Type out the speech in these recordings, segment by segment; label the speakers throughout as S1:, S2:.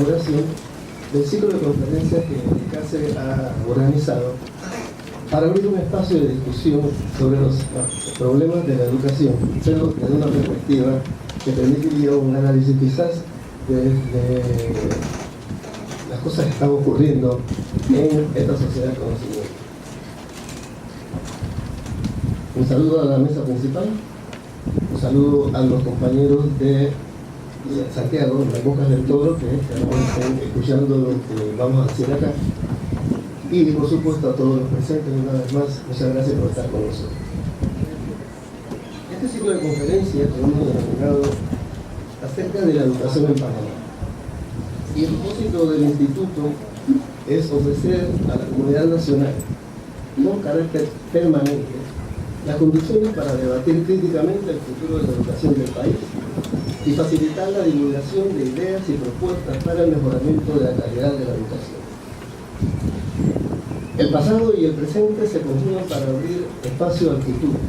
S1: inauguración del ciclo de conferencias que el CACE ha organizado para abrir un espacio de discusión sobre los problemas de la educación, pero desde una perspectiva que permitiría un análisis quizás de las cosas que están ocurriendo en esta sociedad de conocimiento. Un saludo a la mesa principal, un saludo a los compañeros de Santiago, las Bocas del Toro, que están escuchando lo que vamos a decir acá, y por supuesto a todos los presentes. Una vez más, muchas gracias por estar con nosotros. Este ciclo de conferencias que hemos denominado acerca de la educación en Panamá, y el propósito del instituto es ofrecer a la comunidad nacional con carácter permanente las condiciones para debatir críticamente el futuro de la educación del país y facilitar la divulgación de ideas y propuestas para el mejoramiento de la calidad de la educación. El pasado y el presente se conjugan para abrir espacio al futuro,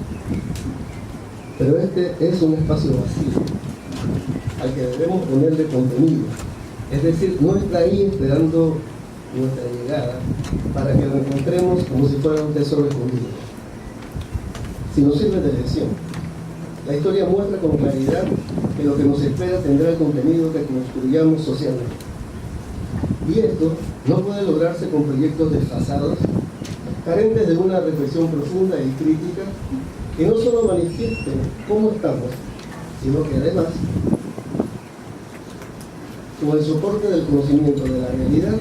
S1: pero este es un espacio vacío al que debemos ponerle contenido, es decir, no está ahí esperando nuestra llegada para que lo encontremos como si fuera un tesoro escondido, sino sirve de lección. La historia muestra con claridad que lo que nos espera tendrá el contenido que construyamos socialmente. Y esto no puede lograrse con proyectos desfasados, carentes de una reflexión profunda y crítica, que no solo manifiesten cómo estamos, sino que además, con el soporte del conocimiento de la realidad,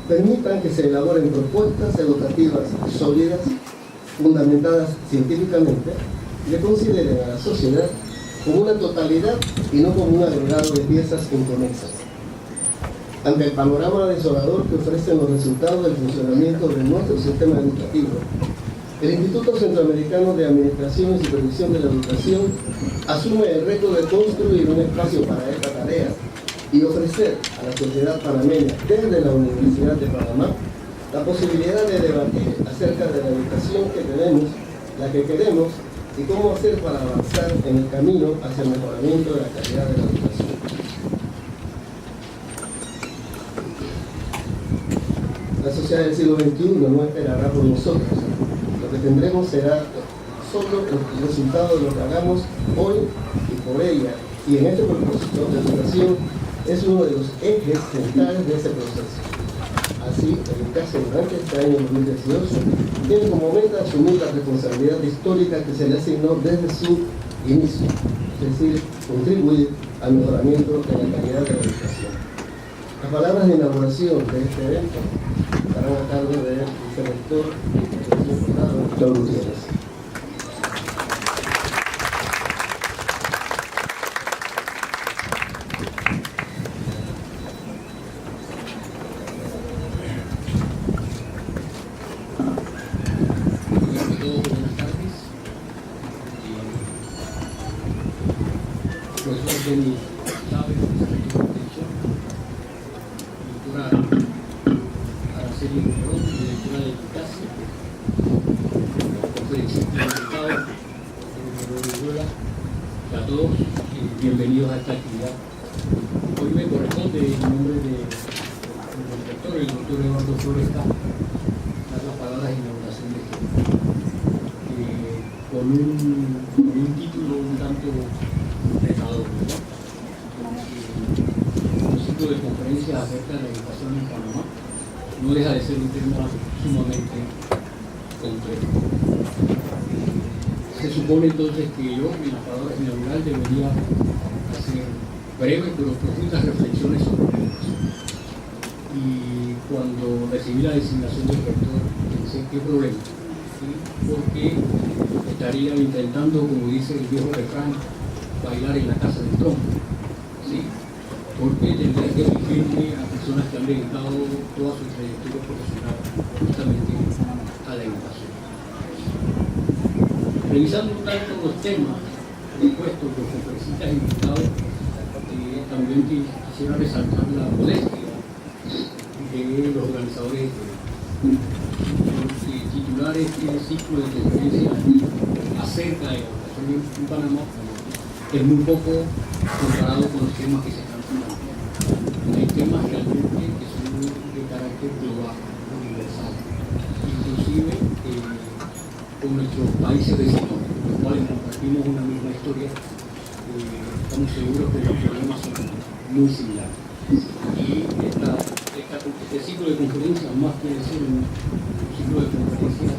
S1: permitan que se elaboren propuestas educativas sólidas, fundamentadas científicamente, que consideren a la sociedad como una totalidad y no como un agregado de piezas inconexas. Ante el panorama desolador que ofrecen los resultados del funcionamiento de nuestro sistema educativo, el Instituto Centroamericano de Administración y Supervisión de la Educación asume el reto de construir un espacio para esta tarea y ofrecer a la sociedad panameña desde la Universidad de Panamá la posibilidad de debatir acerca de la educación que tenemos, la que queremos y cómo hacer para avanzar en el camino hacia el mejoramiento de la calidad de la educación. La sociedad del siglo XXI no esperará por nosotros. Lo que tendremos será solo el resultado de lo que hagamos hoy y por ella. Y en este propósito, la educación es uno de los ejes centrales de ese proceso. Así, en el caso durante este año 2018, tiene como meta asumir la responsabilidad histórica que se le asignó desde su inicio, es decir, contribuir al mejoramiento de la calidad de la educación. Las palabras de inauguración de este evento estarán a cargo del vicerrector John Gutiérrez.
S2: Bienvenidos a esta actividad. Hoy me corresponde, en nombre del rector, el doctor Eduardo Flores, dar las palabras de inauguración de este con un título un tanto retador, ¿verdad? Un ciclo de conferencias acerca de la educación en Panamá no deja de ser un tema sumamente concreto. Se supone entonces que yo, en la palabra inaugural, debería hacer breves pero profundas reflexiones sobre la educación. Y cuando recibí la designación del rector, pensé, ¿qué problema? ¿Sí? Porque estaría intentando, como dice el viejo refrán, bailar en la casa del tronco. ¿Sí? Porque tendría que dirigirme a personas que han dedicado toda su trayectoria profesional justamente a la educación. Revisando un tanto los temas propuestos por conferencistas invitados, también quisiera resaltar la modestia de los organizadores de titular este ciclo de conferencias acerca de la educación en Panamá es muy poco comparado con los temas que se están planteando. Hay que temas realmente que son de carácter global, universal, inclusive con nuestros países vecinos, con los cuales compartimos una misma historia. Estamos seguros que los problemas son muy similares. Y este ciclo de conferencias, más que ser un ciclo de conferencias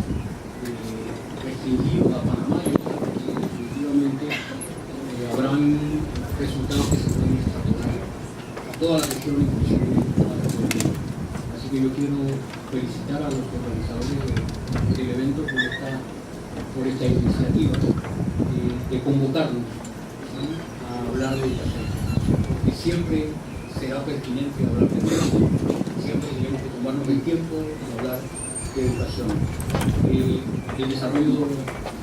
S2: restringido a Panamá, yo creo que definitivamente habrán resultados que se pueden extrapolar a toda la región, inclusive a la región. Así que yo quiero felicitar a los organizadores del evento por esta iniciativa de convocarnos, ¿sí?, a hablar de educación, porque siempre será pertinente hablar de educación, siempre tenemos que tomarnos el tiempo de hablar de educación. El desarrollo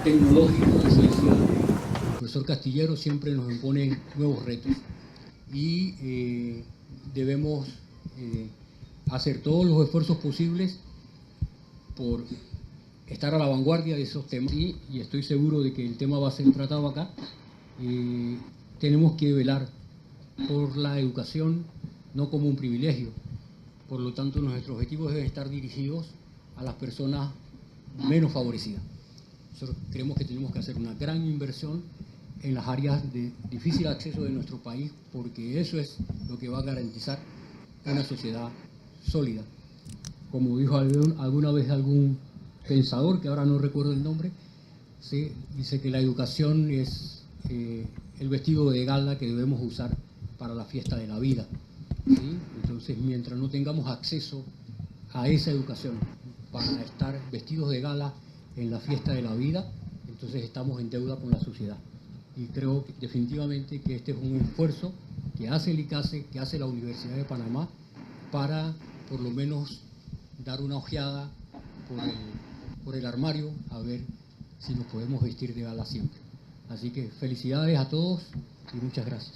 S2: tecnológico de la universidad, el profesor Castillero siempre nos impone nuevos retos y debemos hacer todos los esfuerzos posibles por estar a la vanguardia de esos temas y estoy seguro de que el tema va a ser tratado acá. Tenemos que velar por la educación no como un privilegio, por lo tanto nuestros objetivos deben estar dirigidos a las personas menos favorecidas. Nosotros creemos que tenemos que hacer una gran inversión en las áreas de difícil acceso de nuestro país, porque eso es lo que va a garantizar una sociedad sólida. Como dijo alguna vez algún pensador, que ahora no recuerdo el nombre, ¿sí?, dice que la educación es el vestido de gala que debemos usar para la fiesta de la vida, ¿sí? Entonces, mientras no tengamos acceso a esa educación para estar vestidos de gala en la fiesta de la vida, entonces estamos en deuda con la sociedad. Y creo que, definitivamente, que este es un esfuerzo que hace el ICASE, que hace la Universidad de Panamá, para por lo menos dar una ojeada por el armario a ver si nos podemos vestir de gala siempre. Así que felicidades a todos y muchas gracias.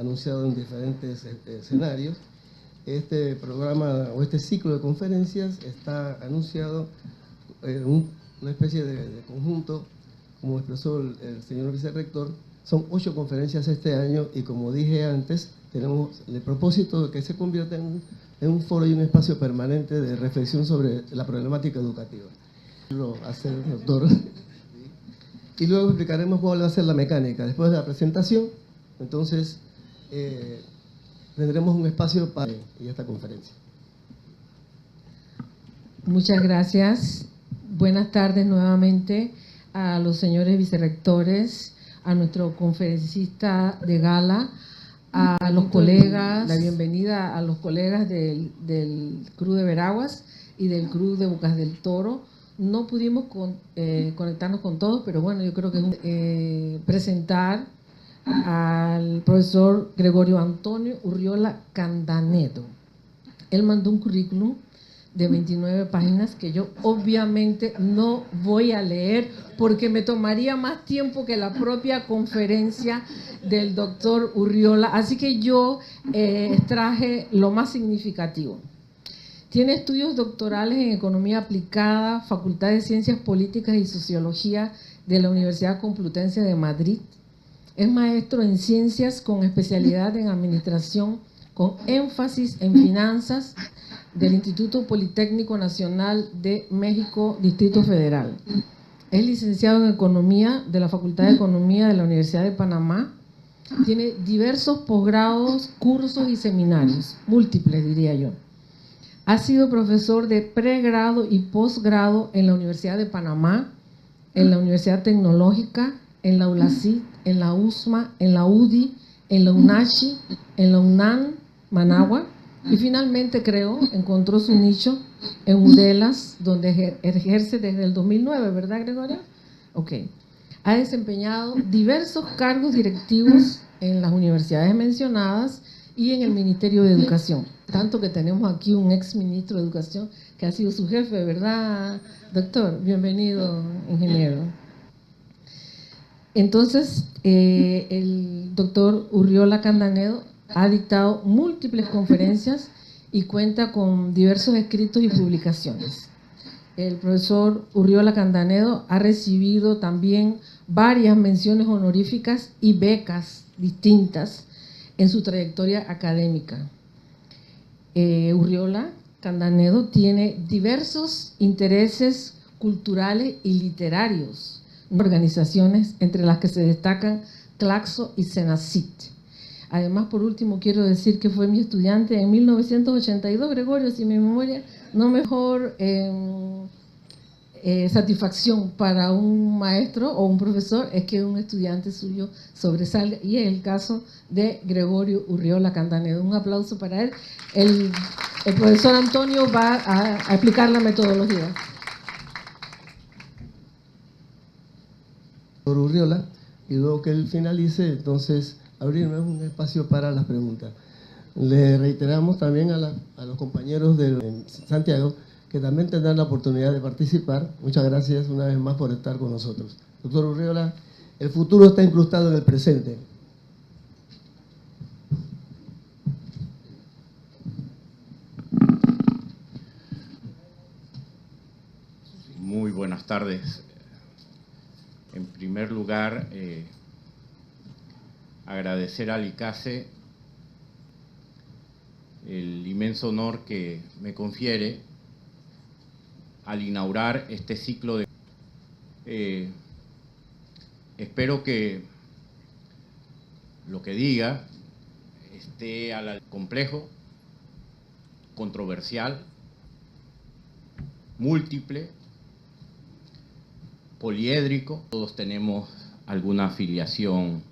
S1: Anunciado en diferentes escenarios. Este programa o este ciclo de conferencias está anunciado en una especie de conjunto, como expresó el señor vicerrector. Son 8 conferencias este año y, como dije antes, tenemos el propósito de que se convierta en un foro y un espacio permanente de reflexión sobre la problemática educativa. Lo hace el doctor. Y luego explicaremos cuál va a ser la mecánica. Después de la presentación, entonces tendremos un espacio para esta conferencia.
S3: Muchas gracias. Buenas tardes nuevamente a los señores vicerrectores, a nuestro conferencista de gala, a los colegas, la bienvenida a los colegas del CRU de Veraguas y del CRU de Bocas del Toro. No pudimos conectarnos con todos, pero bueno, yo creo que presentar al profesor Gregorio Antonio Urriola Candanedo. Él mandó un currículum de 29 páginas que yo obviamente no voy a leer porque me tomaría más tiempo que la propia conferencia del doctor Urriola, así que yo extraje lo más significativo. Tiene estudios doctorales en Economía Aplicada, Facultad de Ciencias Políticas y Sociología de la Universidad Complutense de Madrid. Es maestro en Ciencias con especialidad en Administración, con énfasis en Finanzas, del Instituto Politécnico Nacional de México, Distrito Federal. Es licenciado en Economía de la Facultad de Economía de la Universidad de Panamá. Tiene diversos posgrados, cursos y seminarios, múltiples diría yo. Ha sido profesor de pregrado y posgrado en la Universidad de Panamá, en la Universidad Tecnológica, en la ULACID, en la USMA, en la UDI, en la UNACHI, en la UNAM, Managua, y finalmente, encontró su nicho en UDELAS, donde ejerce desde el 2009, ¿verdad, Gregorio? Ok. Ha desempeñado diversos cargos directivos en las universidades mencionadas y en el Ministerio de Educación. Tanto que tenemos aquí un ex ministro de Educación que ha sido su jefe, ¿verdad, doctor? Bienvenido, ingeniero. Entonces, el doctor Urriola Candanedo ha dictado múltiples conferencias y cuenta con diversos escritos y publicaciones. El profesor Urriola Candanedo ha recibido también varias menciones honoríficas y becas distintas en su trayectoria académica. Urriola Candanedo tiene diversos intereses culturales y literarios, organizaciones entre las que se destacan Claxo y Senacit. Además, por último, quiero decir que fue mi estudiante en 1982, Gregorio, si mi memoria no mejor satisfacción para un maestro o un profesor es que un estudiante suyo sobresalga, y es el caso de Gregorio Urriola Candanedo. Un aplauso para él. El profesor Antonio va a explicar la metodología.
S1: Por Urriola, y luego que él finalice, entonces abrirnos un espacio para las preguntas. Le reiteramos también a los compañeros de Santiago que también tendrán la oportunidad de participar. Muchas gracias una vez más por estar con nosotros. Doctor Urriola, el futuro está incrustado en el presente.
S4: Muy buenas tardes. En primer lugar, agradecer al ICASE el inmenso honor que me confiere al inaugurar este ciclo de... espero que lo que diga esté al complejo, controversial, múltiple, poliédrico. Todos tenemos alguna afiliación,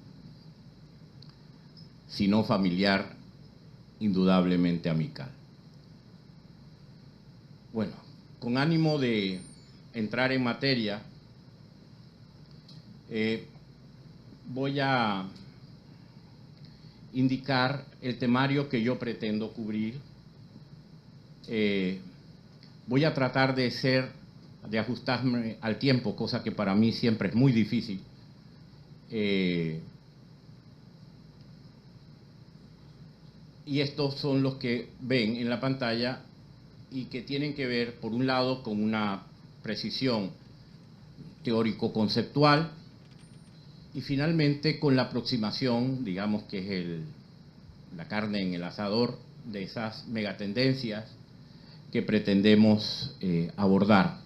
S4: si no familiar, indudablemente amical. Bueno, con ánimo de entrar en materia, voy a indicar el temario que yo pretendo cubrir. Voy a tratar de ajustarme al tiempo, cosa que para mí siempre es muy difícil. Y estos son los que ven en la pantalla y que tienen que ver, por un lado, con una precisión teórico-conceptual y finalmente con la aproximación, digamos que es la carne en el asador de esas megatendencias que pretendemos abordar.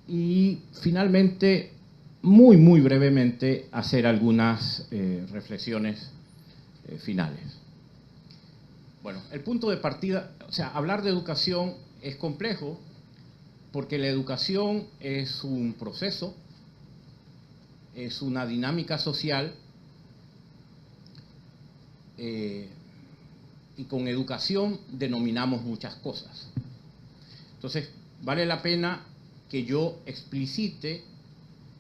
S4: Y finalmente, muy brevemente, hacer algunas reflexiones finales. Bueno, el punto de partida, o sea, hablar de educación es complejo porque la educación es un proceso, es una dinámica social y con educación denominamos muchas cosas. Entonces, vale la pena que yo explicite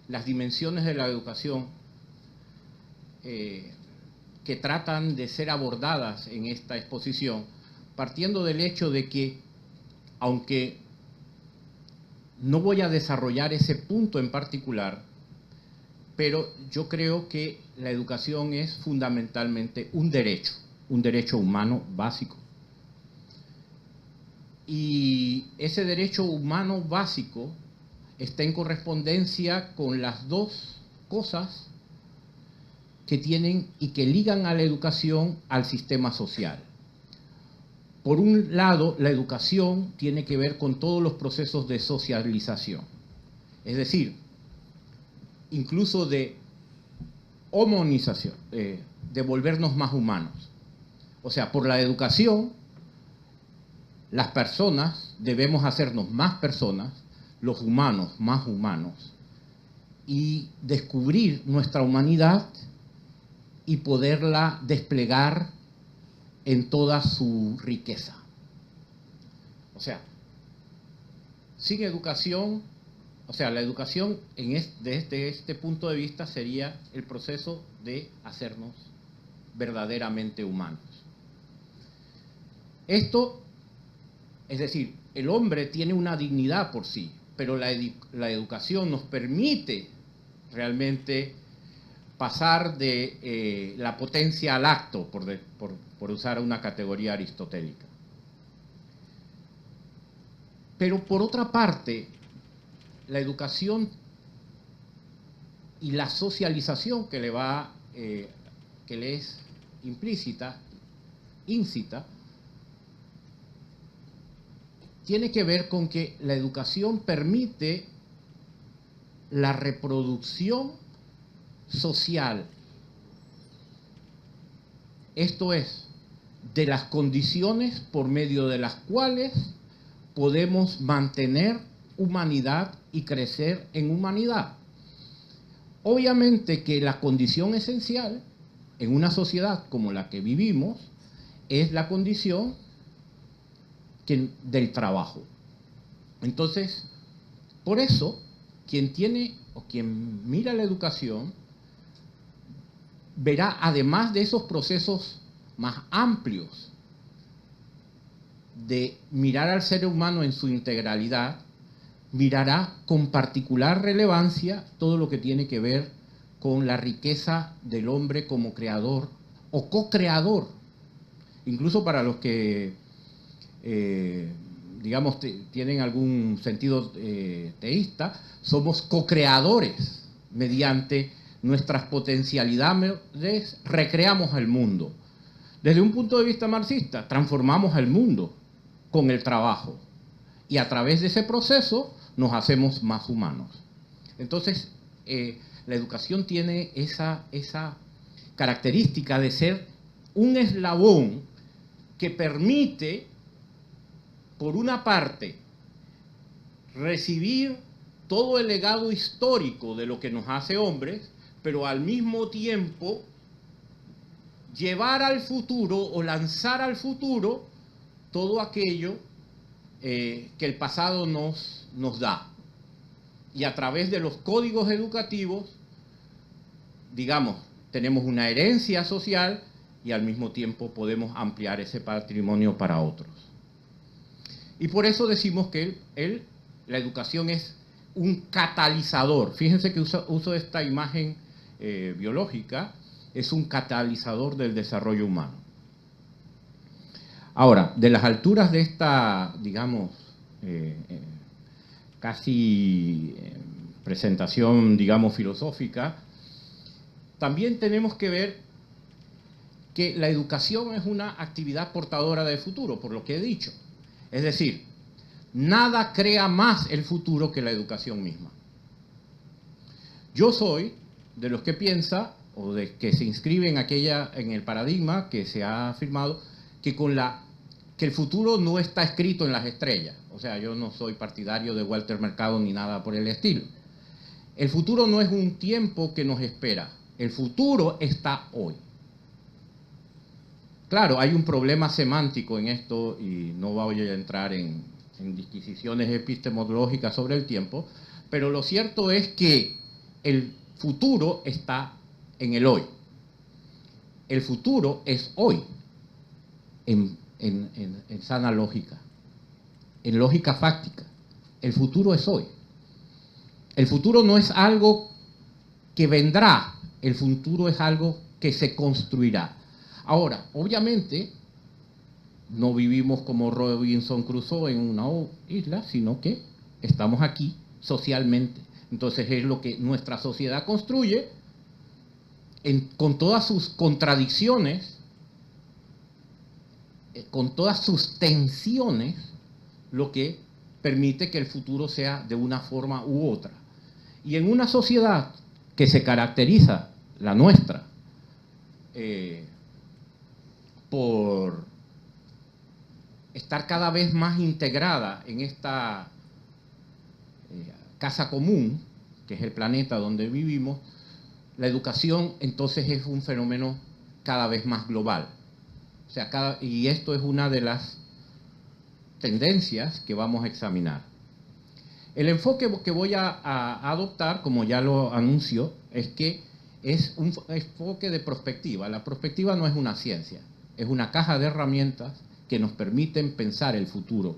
S4: las dimensiones de la educación que tratan de ser abordadas en esta exposición, partiendo del hecho de que, aunque no voy a desarrollar ese punto en particular, pero yo creo que la educación es fundamentalmente un derecho humano básico. Y ese derecho humano básico está en correspondencia con las dos cosas que tienen y que ligan a la educación al sistema social. Por un lado, la educación tiene que ver con todos los procesos de socialización, es decir, incluso de homonización, de volvernos más humanos. O sea, por la educación, las personas debemos hacernos más personas, los humanos más humanos, y descubrir nuestra humanidad y poderla desplegar en toda su riqueza. O sea, sin educación, o sea, la educación desde este punto de vista sería el proceso de hacernos verdaderamente humanos. Esto, es decir, el hombre tiene una dignidad por sí, pero la educación nos permite realmente pasar de la potencia al acto, por usar una categoría aristotélica. Pero por otra parte, la educación y la socialización que le es implícita, íncita, tiene que ver con que la educación permite la reproducción social. Esto es, de las condiciones por medio de las cuales podemos mantener humanidad y crecer en humanidad. Obviamente que la condición esencial en una sociedad como la que vivimos es la condición del trabajo. Entonces, por eso, quien tiene o quien mira la educación verá, además de esos procesos más amplios de mirar al ser humano en su integralidad, mirará con particular relevancia todo lo que tiene que ver con la riqueza del hombre como creador o co-creador. Incluso para los que, digamos, tienen algún sentido teísta, somos co-creadores mediante nuestras potencialidades, recreamos el mundo. Desde un punto de vista marxista, transformamos el mundo con el trabajo y a través de ese proceso nos hacemos más humanos. Entonces, la educación tiene esa característica de ser un eslabón que permite, por una parte, recibir todo el legado histórico de lo que nos hace hombres, pero al mismo tiempo llevar al futuro o lanzar al futuro todo aquello que el pasado nos da. Y a través de los códigos educativos, digamos, tenemos una herencia social y al mismo tiempo podemos ampliar ese patrimonio para otros. Y por eso decimos que la educación es un catalizador. Fíjense que uso esta imagen biológica, es un catalizador del desarrollo humano. Ahora, de las alturas de esta, digamos, casi presentación, digamos, filosófica, también tenemos que ver que la educación es una actividad portadora del futuro, por lo que he dicho. Es decir, nada crea más el futuro que la educación misma. Yo soy de los que piensa, o de que se inscribe en el paradigma que se ha afirmado, que el futuro no está escrito en las estrellas. O sea, yo no soy partidario de Walter Mercado ni nada por el estilo. El futuro no es un tiempo que nos espera. El futuro está hoy. Claro, hay un problema semántico en esto y no voy a entrar en disquisiciones epistemológicas sobre el tiempo, pero lo cierto es que el futuro está en el hoy. El futuro es hoy, en sana lógica, en lógica fáctica. El futuro es hoy. El futuro no es algo que vendrá, el futuro es algo que se construirá. Ahora, obviamente, no vivimos como Robinson Crusoe en una isla, sino que estamos aquí socialmente. Entonces es lo que nuestra sociedad construye con todas sus contradicciones, con todas sus tensiones, lo que permite que el futuro sea de una forma u otra. Y en una sociedad que se caracteriza, la nuestra, por estar cada vez más integrada en esta casa común, que es el planeta donde vivimos, la educación entonces es un fenómeno cada vez más global. O sea, y esto es una de las tendencias que vamos a examinar. El enfoque que voy a adoptar, como ya lo anuncio, es que es un enfoque de prospectiva. La prospectiva no es una ciencia, es una caja de herramientas que nos permiten pensar el futuro.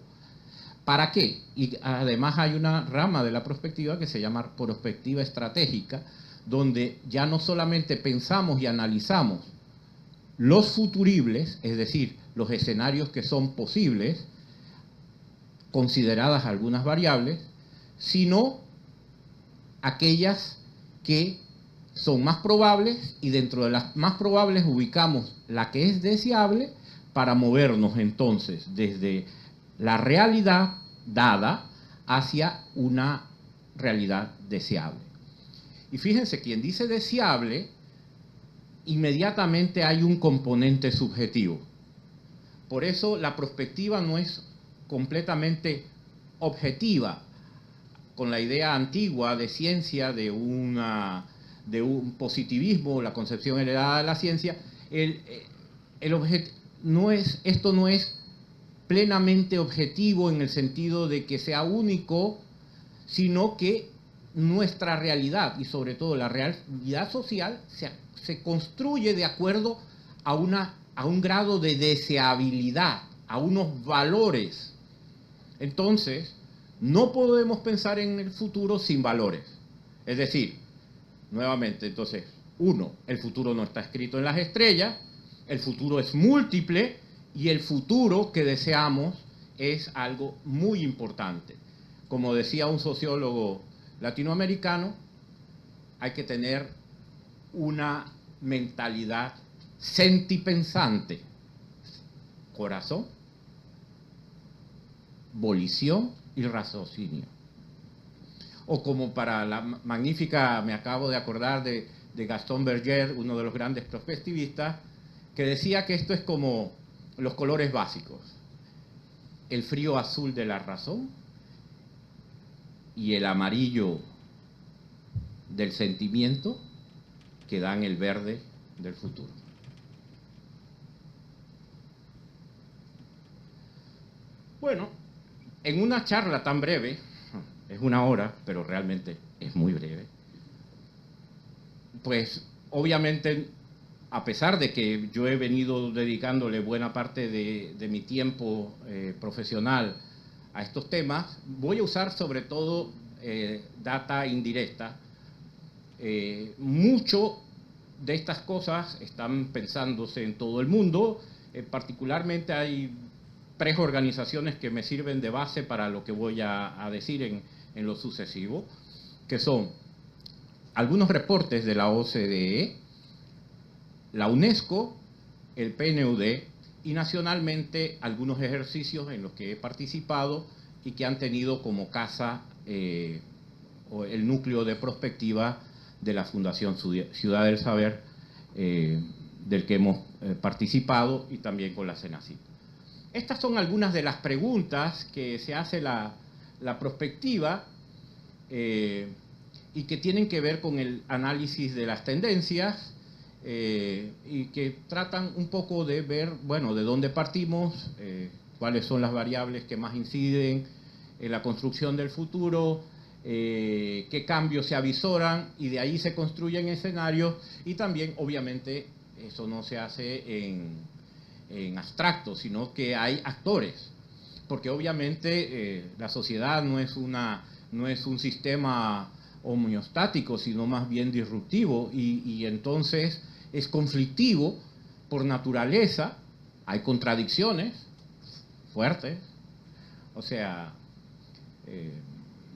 S4: ¿Para qué? Y además hay una rama de la prospectiva que se llama prospectiva estratégica, donde ya no solamente pensamos y analizamos los futuribles, es decir, los escenarios que son posibles, consideradas algunas variables, sino aquellas que son más probables y dentro de las más probables ubicamos la que es deseable para movernos entonces desde la realidad dada hacia una realidad deseable. Y fíjense, quien dice deseable, inmediatamente hay un componente subjetivo. Por eso la perspectiva no es completamente objetiva, con la idea antigua de ciencia, de un positivismo, la concepción heredada de la ciencia. Esto no es plenamente objetivo en el sentido de que sea único, sino que nuestra realidad, y sobre todo la realidad social, se construye de acuerdo a un grado de deseabilidad, a unos valores. Entonces, no podemos pensar en el futuro sin valores. Es decir, nuevamente, entonces, el futuro no está escrito en las estrellas, el futuro es múltiple y el futuro que deseamos es algo muy importante. Como decía un sociólogo latinoamericano, hay que tener una mentalidad sentipensante, corazón, volición y raciocinio. O como para la magnífica, me acabo de acordar de Gaston Berger, uno de los grandes perspectivistas, que decía que esto es como los colores básicos: el frío azul de la razón y el amarillo del sentimiento que dan el verde del futuro. Bueno, en una charla tan breve, es 1 hora, pero realmente es muy breve, pues obviamente, a pesar de que yo he venido dedicándole buena parte de mi tiempo profesional a estos temas, voy a usar sobre todo data indirecta. Mucho de estas cosas están pensándose en todo el mundo. Particularmente hay 3 organizaciones que me sirven de base para lo que voy a decir en lo sucesivo, que son algunos reportes de la OCDE, la UNESCO, el PNUD y nacionalmente algunos ejercicios en los que he participado y que han tenido como casa el núcleo de prospectiva de la Fundación Ciudad del Saber, del que hemos participado, y también con la CENACYT. Estas son algunas de las preguntas que se hace la prospectiva y que tienen que ver con el análisis de las tendencias y que tratan un poco de ver, bueno, de dónde partimos, cuáles son las variables que más inciden en la construcción del futuro, qué cambios se avisoran, y de ahí se construyen escenarios. Y también, obviamente, eso no se hace en abstracto, sino que hay actores, porque obviamente la sociedad no es un sistema homeostático, sino más bien disruptivo, y entonces es conflictivo por naturaleza. Hay contradicciones fuertes, o sea,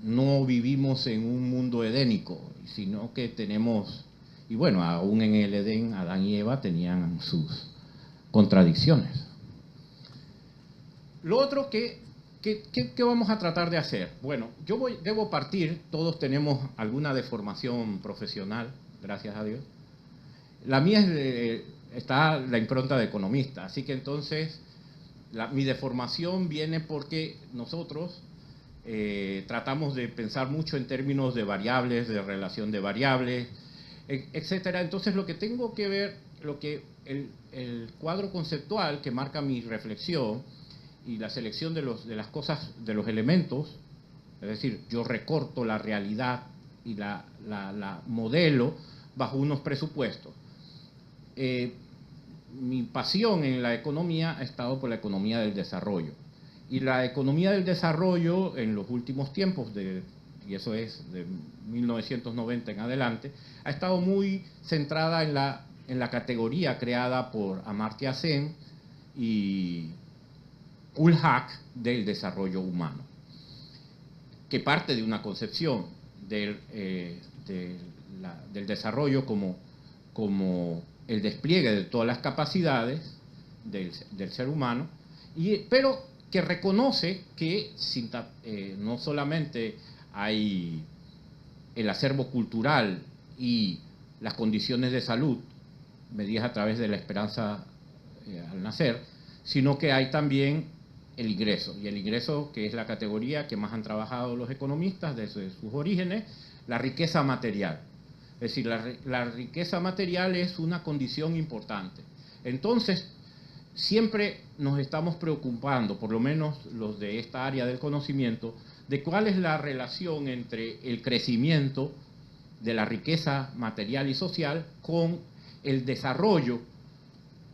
S4: no vivimos en un mundo edénico, sino que tenemos, y bueno, aún en el Edén, Adán y Eva tenían sus contradicciones. Lo otro ¿qué vamos a tratar de hacer? Bueno, debo partir, todos tenemos alguna deformación profesional, gracias a Dios. La mía está la impronta de economista, así que entonces mi deformación viene porque nosotros tratamos de pensar mucho en términos de variables, de relación de variables, etcétera. Entonces lo que tengo que ver, el cuadro conceptual que marca mi reflexión y la selección de las cosas, de los elementos, es decir, yo recorto la realidad y la modelo bajo unos presupuestos. Mi pasión en la economía ha estado por la economía del desarrollo. Y la economía del desarrollo en los últimos tiempos, y eso es de 1990 en adelante, ha estado muy centrada en la categoría creada por Amartya Sen y Ulhack del desarrollo humano, que parte de una concepción de del desarrollo como el despliegue de todas las capacidades del ser humano, pero que reconoce que no solamente hay el acervo cultural y las condiciones de salud medidas a través de la esperanza al nacer, sino que hay también el ingreso, y el ingreso, que es la categoría que más han trabajado los economistas desde sus orígenes, la riqueza material. Es decir, la riqueza material es una condición importante. Entonces, siempre nos estamos preocupando, por lo menos los de esta área del conocimiento, de cuál es la relación entre el crecimiento de la riqueza material y social con el desarrollo,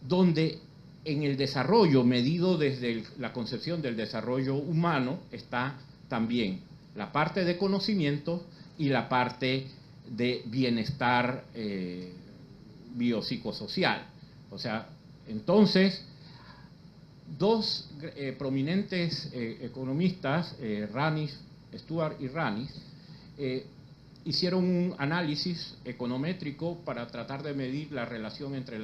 S4: donde en el desarrollo medido desde la concepción del desarrollo humano está también la parte de conocimiento y la parte de bienestar biopsicosocial. O sea, entonces, dos prominentes economistas, Stuart y Ranis, hicieron un análisis econométrico para tratar de medir la relación entre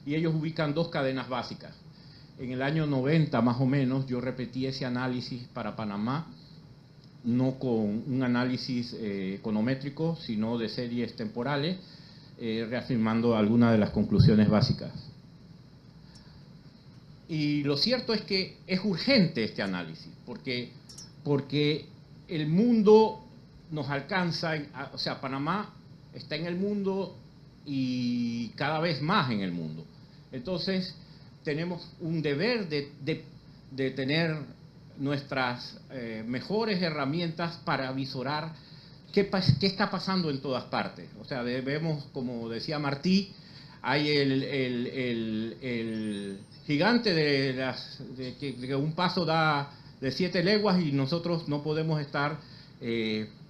S4: y ellos ubican dos cadenas básicas. En el año 90, más o menos, yo repetí ese análisis para Panamá, no con un análisis econométrico, sino de series temporales, reafirmando algunas de las conclusiones básicas. Y lo cierto es que es urgente este análisis, porque el mundo nos alcanza, o sea, Panamá está en el mundo y cada vez más en el mundo. Entonces, tenemos un deber de tener nuestras mejores herramientas para visorar qué está pasando en todas partes. O sea, debemos, como decía Martí, hay el gigante que un paso da de 7 leguas y nosotros no podemos estar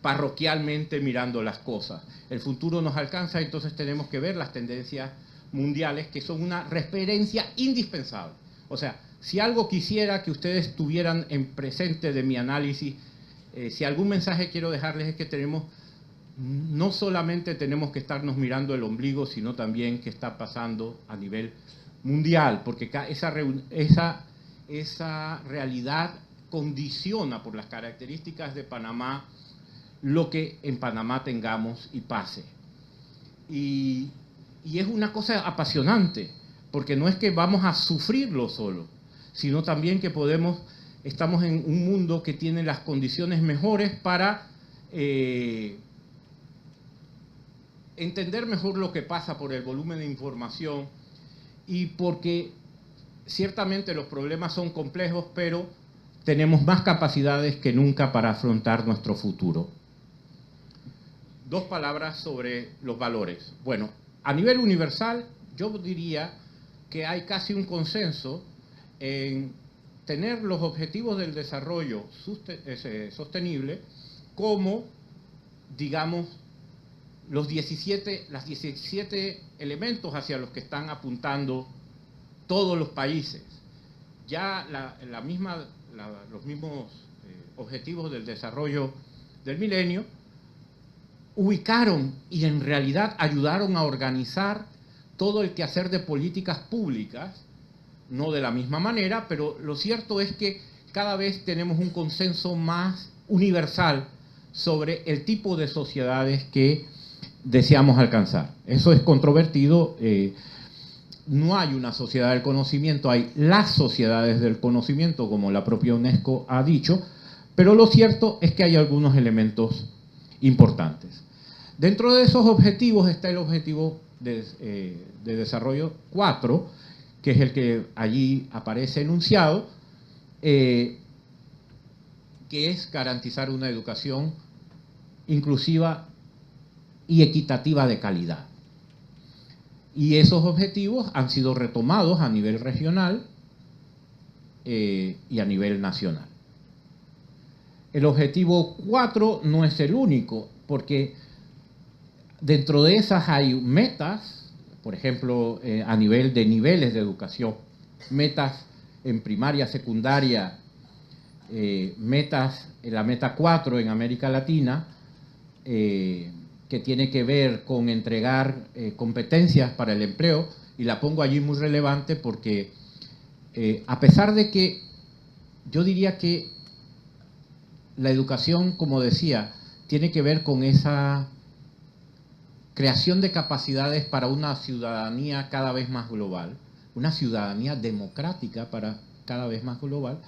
S4: parroquialmente mirando las cosas. El futuro nos alcanza, entonces tenemos que ver las tendencias mundiales, que son una referencia indispensable. O sea, si algo quisiera que ustedes tuvieran en presente de mi análisis, si algún mensaje quiero dejarles es que no solamente tenemos que estarnos mirando el ombligo, sino también qué está pasando a nivel mundial, porque esa realidad condiciona por las características de Panamá lo que en Panamá tengamos y pase. Y es una cosa apasionante, porque no es que vamos a sufrirlo solo, sino también que estamos en un mundo que tiene las condiciones mejores para entender mejor lo que pasa por el volumen de información y porque ciertamente los problemas son complejos, pero tenemos más capacidades que nunca para afrontar nuestro futuro. Dos palabras sobre los valores. Bueno, a nivel universal, yo diría que hay casi un consenso en tener los objetivos del desarrollo sostenible como, digamos, los 17 elementos hacia los que están apuntando todos los países. Ya los mismos objetivos del desarrollo del milenio ubicaron y en realidad ayudaron a organizar todo el quehacer de políticas públicas, no de la misma manera, pero lo cierto es que cada vez tenemos un consenso más universal sobre el tipo de sociedades que deseamos alcanzar. Eso es controvertido. No hay una sociedad del conocimiento, hay las sociedades del conocimiento, como la propia UNESCO ha dicho, pero lo cierto es que hay algunos elementos importantes. Dentro de esos objetivos está el objetivo de desarrollo 4, que es el que allí aparece enunciado, que es garantizar una educación inclusiva y equitativa de calidad. Y esos objetivos han sido retomados a nivel regional y a nivel nacional. El objetivo 4 no es el único, porque dentro de esas hay metas, por ejemplo, a nivel de niveles de educación, metas en primaria, secundaria, metas, la meta 4 en América Latina, que que tiene que ver con entregar competencias para el empleo, y la pongo allí muy relevante porque a pesar de que yo diría que la educación, como decía, tiene que ver con esa creación de capacidades para una ciudadanía cada vez más global, una ciudadanía democrática para cada vez más global.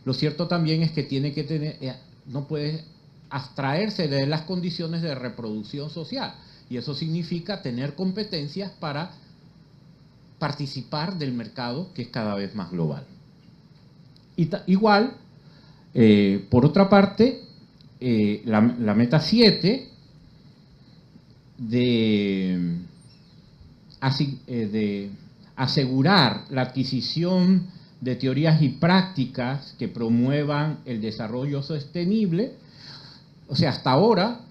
S4: Lo cierto también es que tiene que tener, no puede abstraerse de las condiciones de reproducción social, y eso significa tener competencias para participar del mercado que es cada vez más global. Y igual, por otra parte, la meta 7 de asegurar la adquisición de teorías y prácticas que promuevan el desarrollo sostenible. O sea, hasta ahora,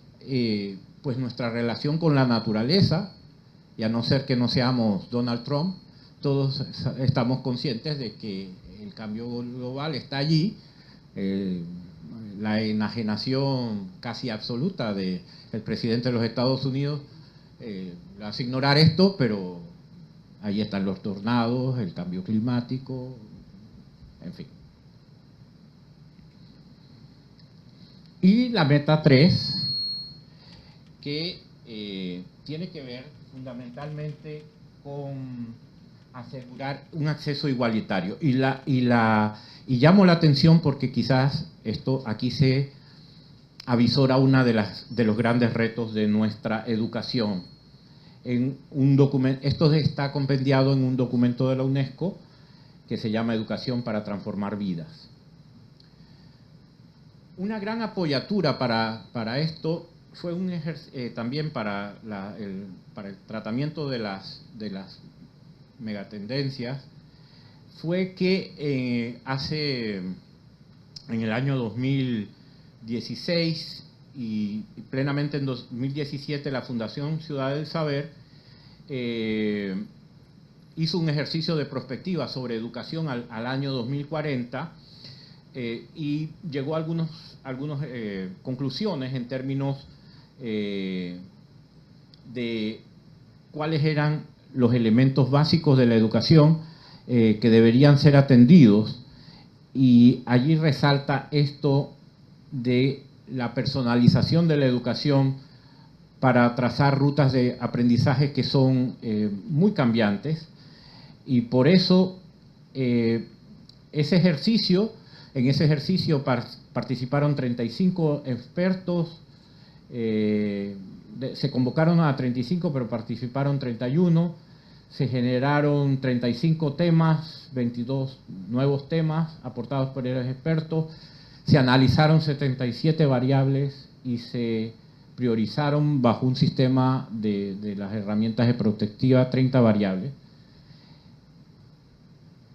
S4: pues nuestra relación con la naturaleza, y a no ser que no seamos Donald Trump, todos estamos conscientes de que el cambio global está allí. La enajenación casi absoluta del presidente de los Estados Unidos le hace ignorar esto, pero ahí están los tornados, el cambio climático, en fin. Y la meta 3, que tiene que ver fundamentalmente con asegurar un acceso igualitario. Y llamo la atención porque quizás esto aquí se avisora una de los grandes retos de nuestra educación. Esto está compendiado en un documento de la UNESCO que se llama Educación para transformar vidas. Una gran apoyatura para esto fue también para el tratamiento de las megatendencias, fue que en el año 2016 y plenamente en 2017 la Fundación Ciudad del Saber hizo un ejercicio de prospectiva sobre educación al año 2040 y llegó a algunas conclusiones en términos de cuáles eran los elementos básicos de la educación que deberían ser atendidos, y allí resalta esto de la personalización de la educación para trazar rutas de aprendizaje que son muy cambiantes, y por eso en ese ejercicio participaron 35 expertos, se convocaron a 35, pero participaron 31, se generaron 35 temas, 22 nuevos temas aportados por los expertos, se analizaron 77 variables y se priorizaron bajo un sistema de las herramientas de prospectiva 30 variables.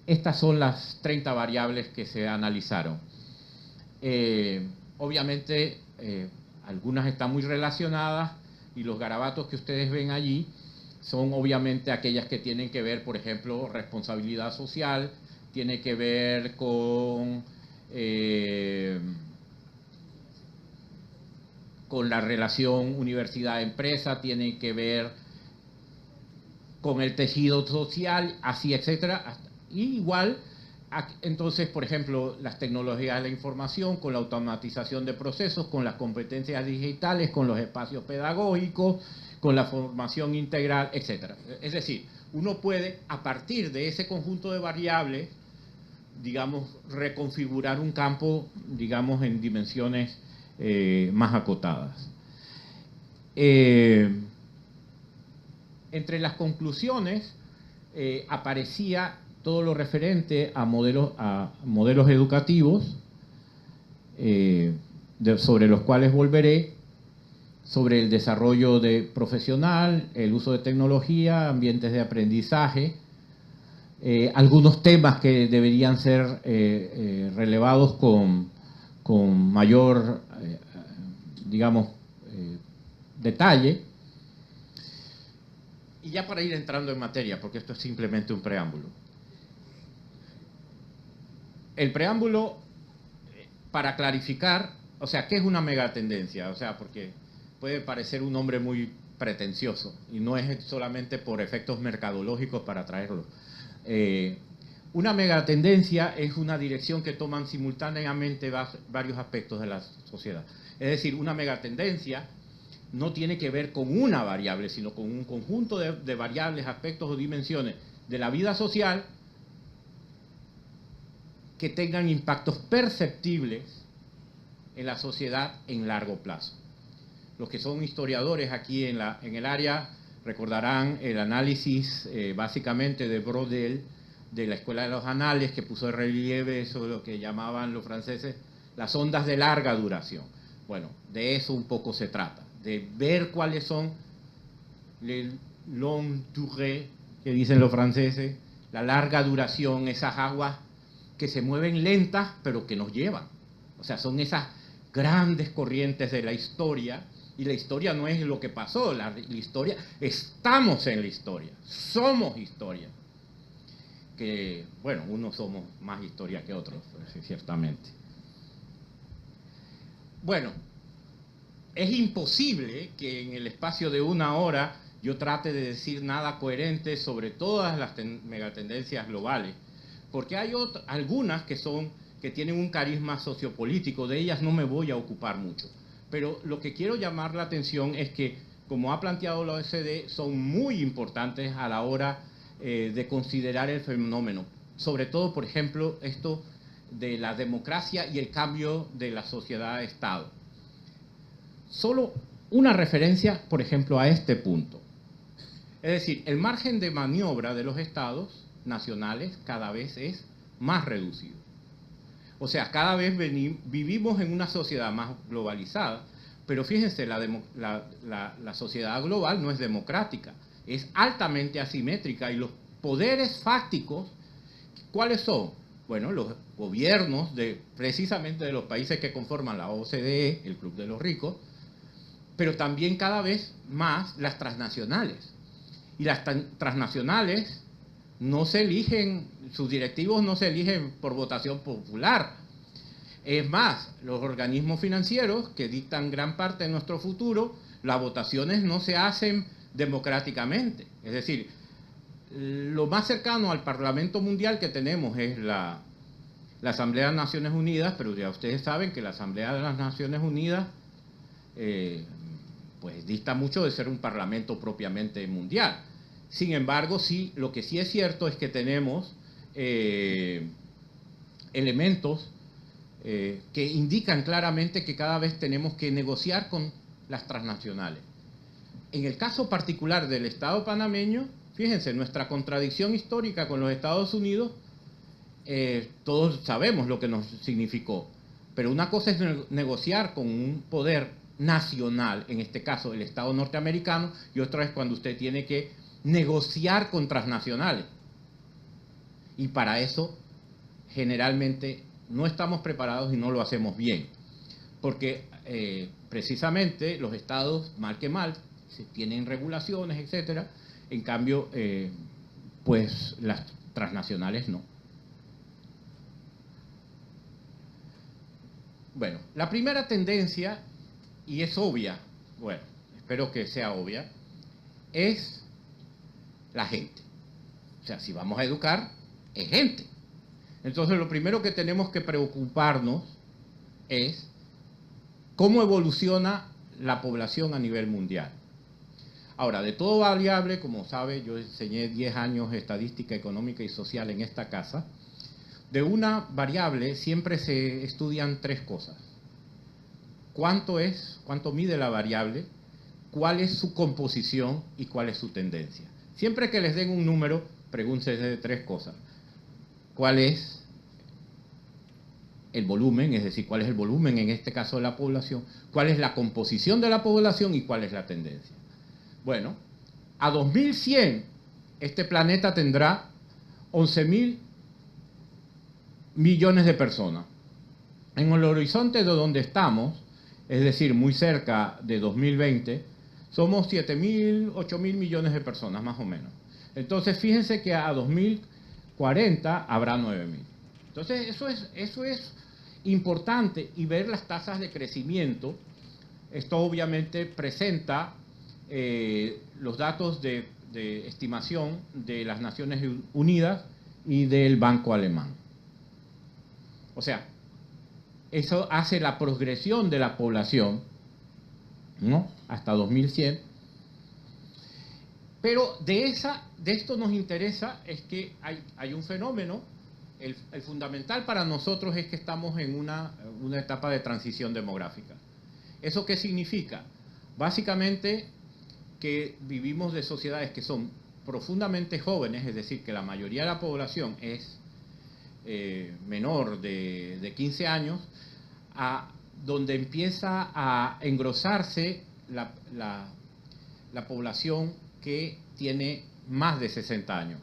S4: Estas son las 30 variables que se analizaron. Obviamente, algunas están muy relacionadas, y los garabatos que ustedes ven allí son obviamente aquellas que tienen que ver, por ejemplo, responsabilidad social, tiene que ver con la relación universidad-empresa, tiene que ver con el tejido social, así, etcétera. Y igual, entonces, por ejemplo, las tecnologías de la información, con la automatización de procesos, con las competencias digitales, con los espacios pedagógicos, con la formación integral, etcétera. Es decir, uno puede, a partir de ese conjunto de variables, digamos, reconfigurar un campo, digamos, en dimensiones más acotadas. Entre las conclusiones aparecía todo lo referente a modelos educativos, sobre los cuales volveré, sobre el desarrollo profesional, el uso de tecnología, ambientes de aprendizaje, algunos temas que deberían ser relevados con mayor, digamos, detalle. Y ya para ir entrando en materia, porque esto es simplemente un preámbulo. El preámbulo, para clarificar, o sea, ¿qué es una megatendencia? O sea, porque puede parecer un nombre muy pretencioso y no es solamente por efectos mercadológicos para traerlo. Una megatendencia es una dirección que toman simultáneamente varios aspectos de la sociedad. Es decir, una megatendencia no tiene que ver con una variable, sino con un conjunto de variables, aspectos o dimensiones de la vida social que tengan impactos perceptibles en la sociedad en largo plazo. Los que son historiadores aquí en el área recordarán el análisis básicamente de Brodel de la Escuela de los Anales, que puso en relieve sobre lo que llamaban los franceses las ondas de larga duración. Bueno, de eso un poco se trata, de ver cuáles son les longues durées, que dicen los franceses, la larga duración, esas aguas que se mueven lentas pero que nos llevan. O sea, son esas grandes corrientes de la historia, y la historia no es lo que pasó, la historia, estamos en la historia, somos historia. Que, bueno, unos somos más historia que otros, pues, ciertamente. Bueno, es imposible que en el espacio de una hora yo trate de decir nada coherente sobre todas las megatendencias globales, porque hay algunas que tienen un carisma sociopolítico, de ellas no me voy a ocupar mucho. Pero lo que quiero llamar la atención es que, como ha planteado la OECD, son muy importantes a la hora de considerar el fenómeno. Sobre todo, por ejemplo, esto de la democracia y el cambio de la sociedad-estado. Solo una referencia, por ejemplo, a este punto. Es decir, el margen de maniobra de los estados nacionales cada vez es más reducido. O sea, cada vez vivimos en una sociedad más globalizada, pero fíjense, la sociedad global no es democrática, es altamente asimétrica, y los poderes fácticos, ¿cuáles son? Bueno, los gobiernos precisamente de los países que conforman la OCDE, el Club de los Ricos, pero también cada vez más las transnacionales. Y las transnacionales no se eligen, sus directivos no se eligen por votación popular. Es más, los organismos financieros que dictan gran parte de nuestro futuro, las votaciones no se hacen democráticamente. Es decir, lo más cercano al Parlamento Mundial que tenemos es la Asamblea de las Naciones Unidas, pero ya ustedes saben que la Asamblea de las Naciones Unidas pues dista mucho de ser un parlamento propiamente mundial. Sin embargo, sí, lo que sí es cierto es que tenemos elementos que indican claramente que cada vez tenemos que negociar con las transnacionales. En el caso particular del Estado panameño, fíjense, nuestra contradicción histórica con los Estados Unidos, todos sabemos lo que nos significó, pero una cosa es negociar con un poder nacional, en este caso el Estado norteamericano, y otra es cuando usted tiene que negociar con transnacionales. Y para eso, generalmente, no estamos preparados y no lo hacemos bien, porque precisamente los estados, mal que mal, tienen regulaciones, etcétera. En cambio, pues las transnacionales no. Bueno, la primera tendencia, y es obvia, bueno, espero que sea obvia, es la gente. O sea, si vamos a educar, es gente. Entonces, lo primero que tenemos que preocuparnos es cómo evoluciona la población a nivel mundial. Ahora, de todo variable, como sabe, yo enseñé 10 años de estadística económica y social en esta casa. De una variable siempre se estudian tres cosas. ¿Cuánto mide la variable? ¿Cuál es su composición? ¿Y cuál es su tendencia? Siempre que les den un número, pregúntense de tres cosas. ¿Cuál es el volumen? Es decir, ¿cuál es el volumen en este caso de la población? ¿Cuál es la composición de la población? ¿Y cuál es la tendencia? Bueno, a 2100 este planeta tendrá 11.000 millones de personas. En el horizonte de donde estamos, es decir, muy cerca de 2020, somos 7.000, 8.000 millones de personas, más o menos. Entonces, fíjense que a 2040 habrá 9.000. Entonces, eso es importante, y ver las tasas de crecimiento Esto obviamente presenta los datos de estimación de las Naciones Unidas y del Banco Alemán. O sea, eso hace la progresión de la población, ¿no?, hasta 2100. Pero de esto nos interesa es que hay un fenómeno, el fundamental para nosotros es que estamos en una etapa de transición demográfica. ¿Eso qué significa? Básicamente que vivimos de sociedades que son profundamente jóvenes, es decir, que la mayoría de la población es menor de 15 años, donde empieza a engrosarse la población que tiene más de 60 años.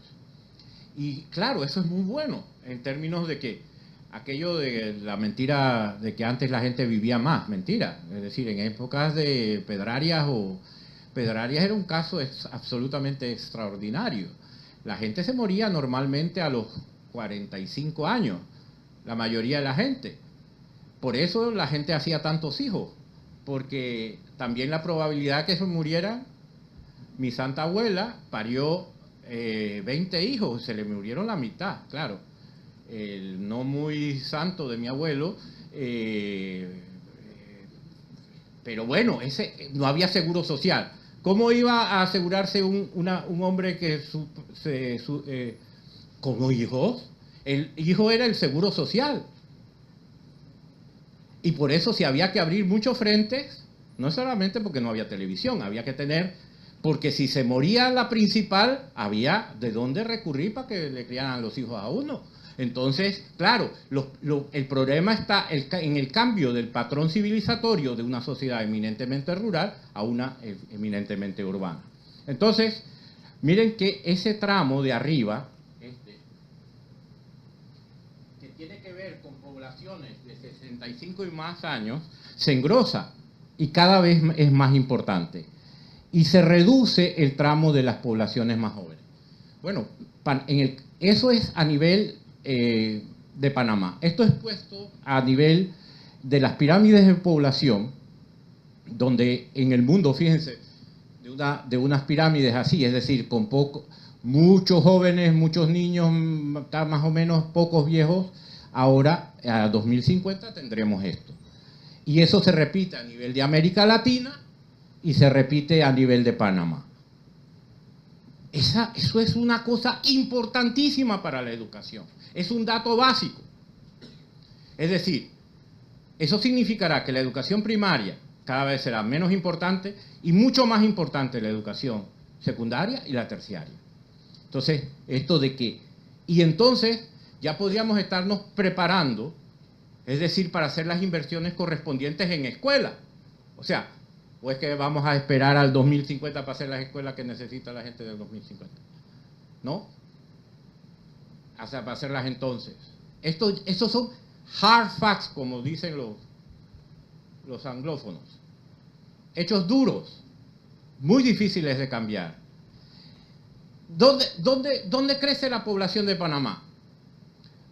S4: Y claro, eso es muy bueno en términos de que aquello de la mentira de que antes la gente vivía más, mentira. Es decir, en épocas de Pedrarias era un caso absolutamente extraordinario. La gente se moría normalmente a los 45 años, la mayoría de la gente. Por eso la gente hacía tantos hijos, porque también la probabilidad que se murieran, mi santa abuela parió 20 hijos, se le murieron la mitad, claro. El no muy santo de mi abuelo, pero bueno, no había seguro social. ¿Cómo iba a asegurarse un hombre que como hijos? El hijo era el seguro social. Y por eso si había que abrir muchos frentes, no solamente porque no había televisión, había que tener, porque si se moría la principal, había de dónde recurrir para que le criaran los hijos a uno. Entonces, claro, el problema está en el cambio del patrón civilizatorio de una sociedad eminentemente rural a una eminentemente urbana. Entonces, miren que ese tramo de arriba, que tiene que ver con poblaciones de 65 y más años, se engrosa y cada vez es más importante. Y se reduce el tramo de las poblaciones más jóvenes. Bueno, eso es a nivel de Panamá. Esto es puesto a nivel de las pirámides de población, donde en el mundo, fíjense, de unas pirámides así, es decir, con muchos jóvenes, muchos niños, más o menos pocos viejos, ahora a 2050 tendremos esto. Y eso se repite a nivel de América Latina y se repite a nivel de Panamá. Eso es una cosa importantísima para la educación. Es un dato básico. Es decir, eso significará que la educación primaria cada vez será menos importante y mucho más importante la educación secundaria y la terciaria. Entonces, y entonces ya podríamos estarnos preparando, es decir, para hacer las inversiones correspondientes en escuela. O sea, ¿o es que vamos a esperar al 2050 para hacer las escuelas que necesita la gente del 2050? ¿No? O sea, para hacerlas entonces. Estos son hard facts, como dicen los anglófonos. Hechos duros, muy difíciles de cambiar. ¿Dónde crece la población de Panamá?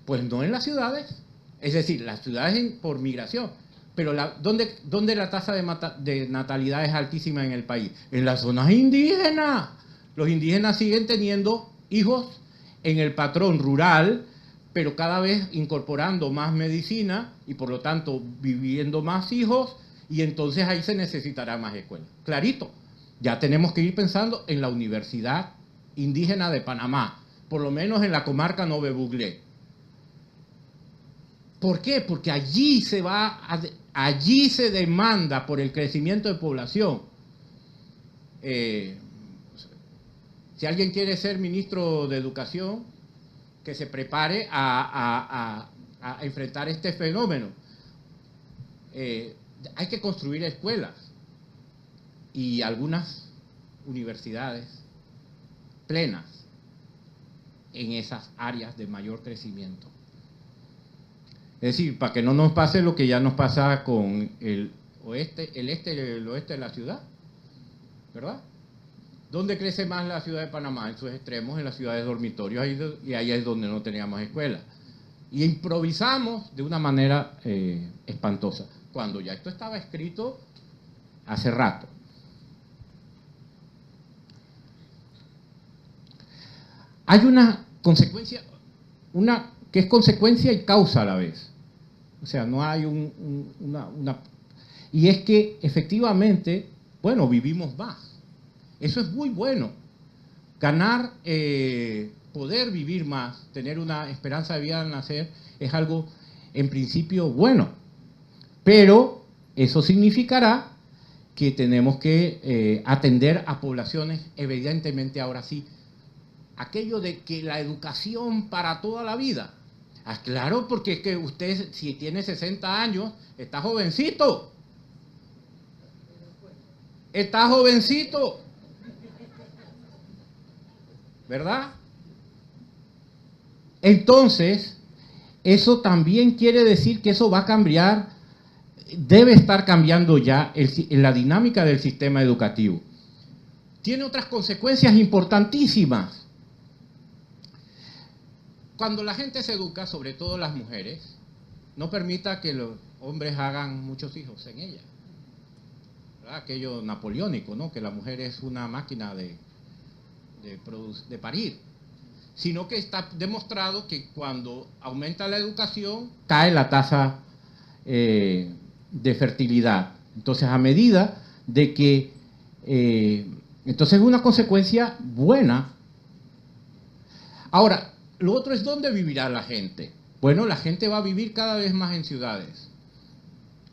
S4: Pues no en las ciudades. Es decir, las ciudades por migración. Pero ¿dónde la tasa de natalidad es altísima en el país? En las zonas indígenas. Los indígenas siguen teniendo hijos en el patrón rural, pero cada vez incorporando más medicina y por lo tanto viviendo más hijos, y entonces ahí se necesitará más escuelas. Clarito, ya tenemos que ir pensando en la Universidad Indígena de Panamá, por lo menos en la comarca Nove Buglé. ¿Por qué? Porque allí se demanda por el crecimiento de población. Si alguien quiere ser ministro de Educación, que se prepare a enfrentar este fenómeno. Hay que construir escuelas y algunas universidades plenas en esas áreas de mayor crecimiento. Es decir, para que no nos pase lo que ya nos pasa con el oeste y el oeste de la ciudad, ¿verdad? ¿Dónde crece más la ciudad de Panamá? En sus extremos, en las ciudades dormitorios, y ahí es donde no teníamos escuela. Y improvisamos de una manera espantosa. Cuando ya esto estaba escrito hace rato. Hay una consecuencia, una que es consecuencia y causa a la vez. O sea, no hay y es que efectivamente, bueno, vivimos más. Eso es muy bueno. Ganar, poder vivir más, tener una esperanza de vida al nacer, es algo en principio bueno. Pero eso significará que tenemos que atender a poblaciones, evidentemente ahora sí, aquello de que la educación para toda la vida. Ah, claro, porque es que usted, si tiene 60 años, está jovencito. Está jovencito. ¿Verdad? Entonces, eso también quiere decir que eso va a cambiar, debe estar cambiando ya la dinámica del sistema educativo. Tiene otras consecuencias importantísimas. Cuando la gente se educa, sobre todo las mujeres, no permita que los hombres hagan muchos hijos en ella. ¿Verdad? Aquello napoleónico, ¿no? Que la mujer es una máquina de parir. Sino que está demostrado que cuando aumenta la educación, cae la tasa de fertilidad. Entonces, a medida de que... entonces, es una consecuencia buena. Ahora, lo otro es dónde vivirá la gente. Bueno, la gente va a vivir cada vez más en ciudades.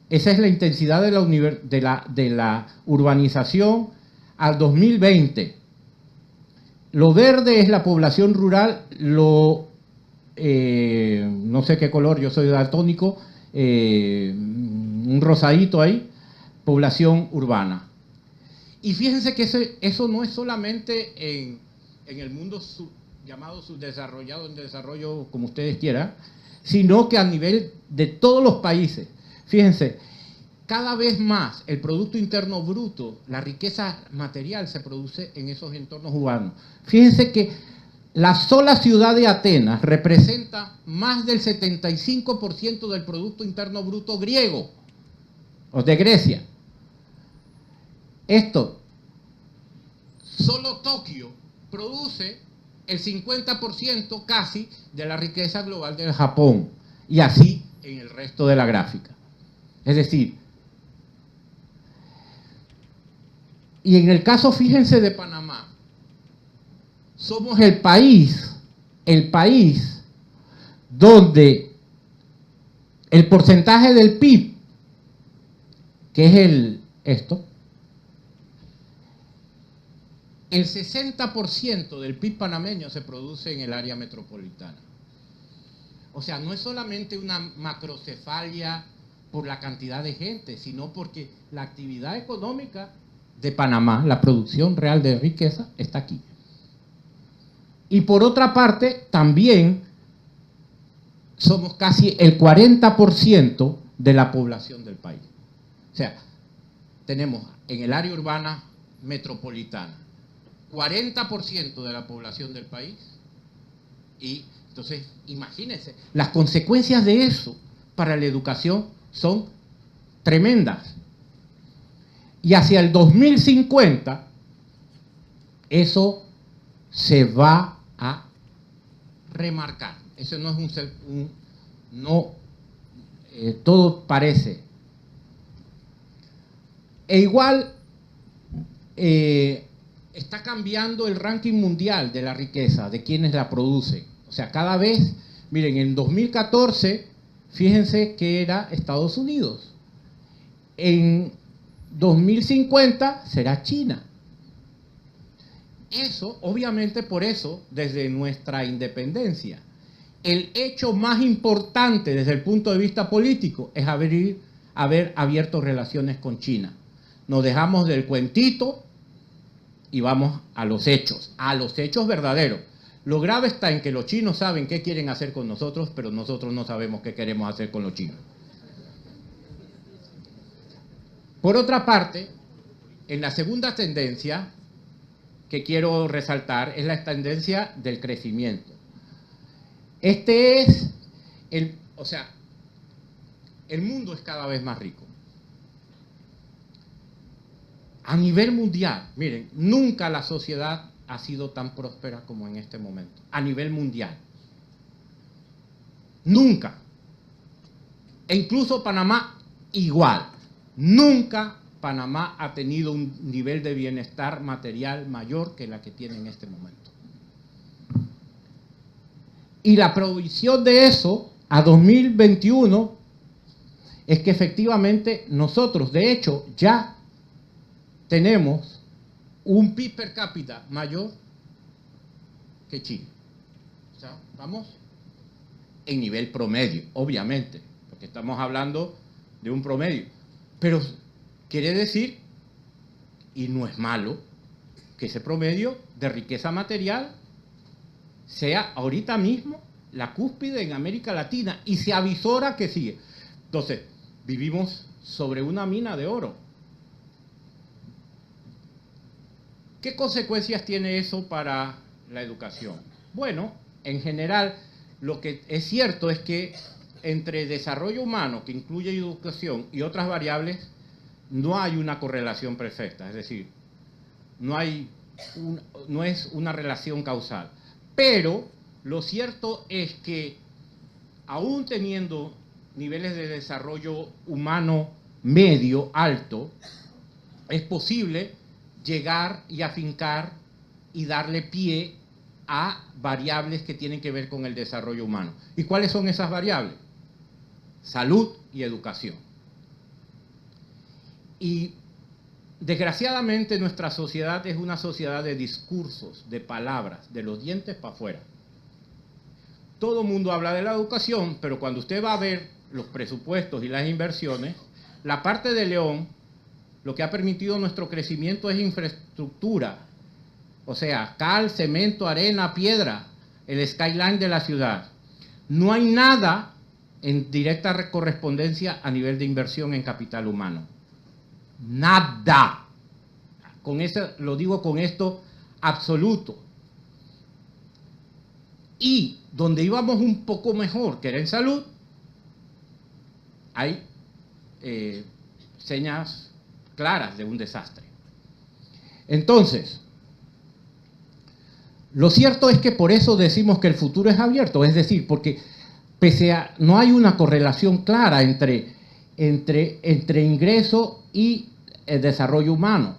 S4: Esa es la intensidad de la urbanización al 2020. Lo verde es la población rural, no sé qué color, yo soy daltónico, un rosadito ahí, población urbana. Y fíjense que eso no es solamente en el mundo llamado subdesarrollado, en desarrollo como ustedes quieran, sino que a nivel de todos los países. Fíjense, cada vez más el Producto Interno Bruto, la riqueza material se produce en esos entornos urbanos. Fíjense que la sola ciudad de Atenas representa más del 75% del Producto Interno Bruto griego, o de Grecia. Esto, solo Tokio produce el 50% casi de la riqueza global del Japón, y así en el resto de la gráfica. Es decir, y en el caso, fíjense, de Panamá, somos el país donde el porcentaje del PIB, que es el 60% del PIB panameño se produce en el área metropolitana. O sea, no es solamente una macrocefalia por la cantidad de gente, sino porque la actividad económica de Panamá, la producción real de riqueza, está aquí. Y por otra parte, también somos casi el 40% de la población del país. O sea, tenemos en el área urbana metropolitana 40% de la población del país, y entonces imagínense, las consecuencias de eso para la educación son tremendas. Y hacia el 2050 eso se va a remarcar. Eso no es todo parece. E igual está cambiando el ranking mundial de la riqueza, de quienes la producen. O sea, cada vez, miren, en 2014, fíjense que era Estados Unidos. En 2050 será China. Eso, obviamente, por eso, desde nuestra independencia, el hecho más importante desde el punto de vista político es haber abierto relaciones con China. Nos dejamos del cuentito y vamos a los hechos verdaderos. Lo grave está en que los chinos saben qué quieren hacer con nosotros, pero nosotros no sabemos qué queremos hacer con los chinos. Por otra parte, en la segunda tendencia que quiero resaltar es la tendencia del crecimiento. Este es el mundo es cada vez más rico. A nivel mundial, miren, nunca la sociedad ha sido tan próspera como en este momento, a nivel mundial. Nunca. E incluso Panamá igual. Nunca Panamá ha tenido un nivel de bienestar material mayor que la que tiene en este momento. Y la provisión de eso a 2021 es que efectivamente nosotros, de hecho, ya tenemos un PIB per cápita mayor que Chile. O sea, vamos en nivel promedio, obviamente, porque estamos hablando de un promedio. Pero quiere decir, y no es malo, que ese promedio de riqueza material sea ahorita mismo la cúspide en América Latina y se avisora que sigue. Entonces, vivimos sobre una mina de oro. ¿Qué consecuencias tiene eso para la educación? Bueno, en general, lo que es cierto es que entre desarrollo humano, que incluye educación, y otras variables, no hay una correlación perfecta. Es decir, no es una relación causal. Pero lo cierto es que, aún teniendo niveles de desarrollo humano medio, alto, es posible llegar y afincar y darle pie a variables que tienen que ver con el desarrollo humano. ¿Y cuáles son esas variables? Salud y educación. Y desgraciadamente nuestra sociedad es una sociedad de discursos, de palabras, de los dientes para afuera. Todo el mundo habla de la educación, pero cuando usted va a ver los presupuestos y las inversiones, la parte de León, lo que ha permitido nuestro crecimiento es infraestructura. O sea, cal, cemento, arena, piedra, el skyline de la ciudad. No hay nada en directa correspondencia a nivel de inversión en capital humano. Nada. Con eso, lo digo con esto absoluto. Y donde íbamos un poco mejor, que era en salud, hay señas claras de un desastre. Entonces, lo cierto es que por eso decimos que el futuro es abierto, es decir, porque pese a no hay una correlación clara entre ingreso y el desarrollo humano.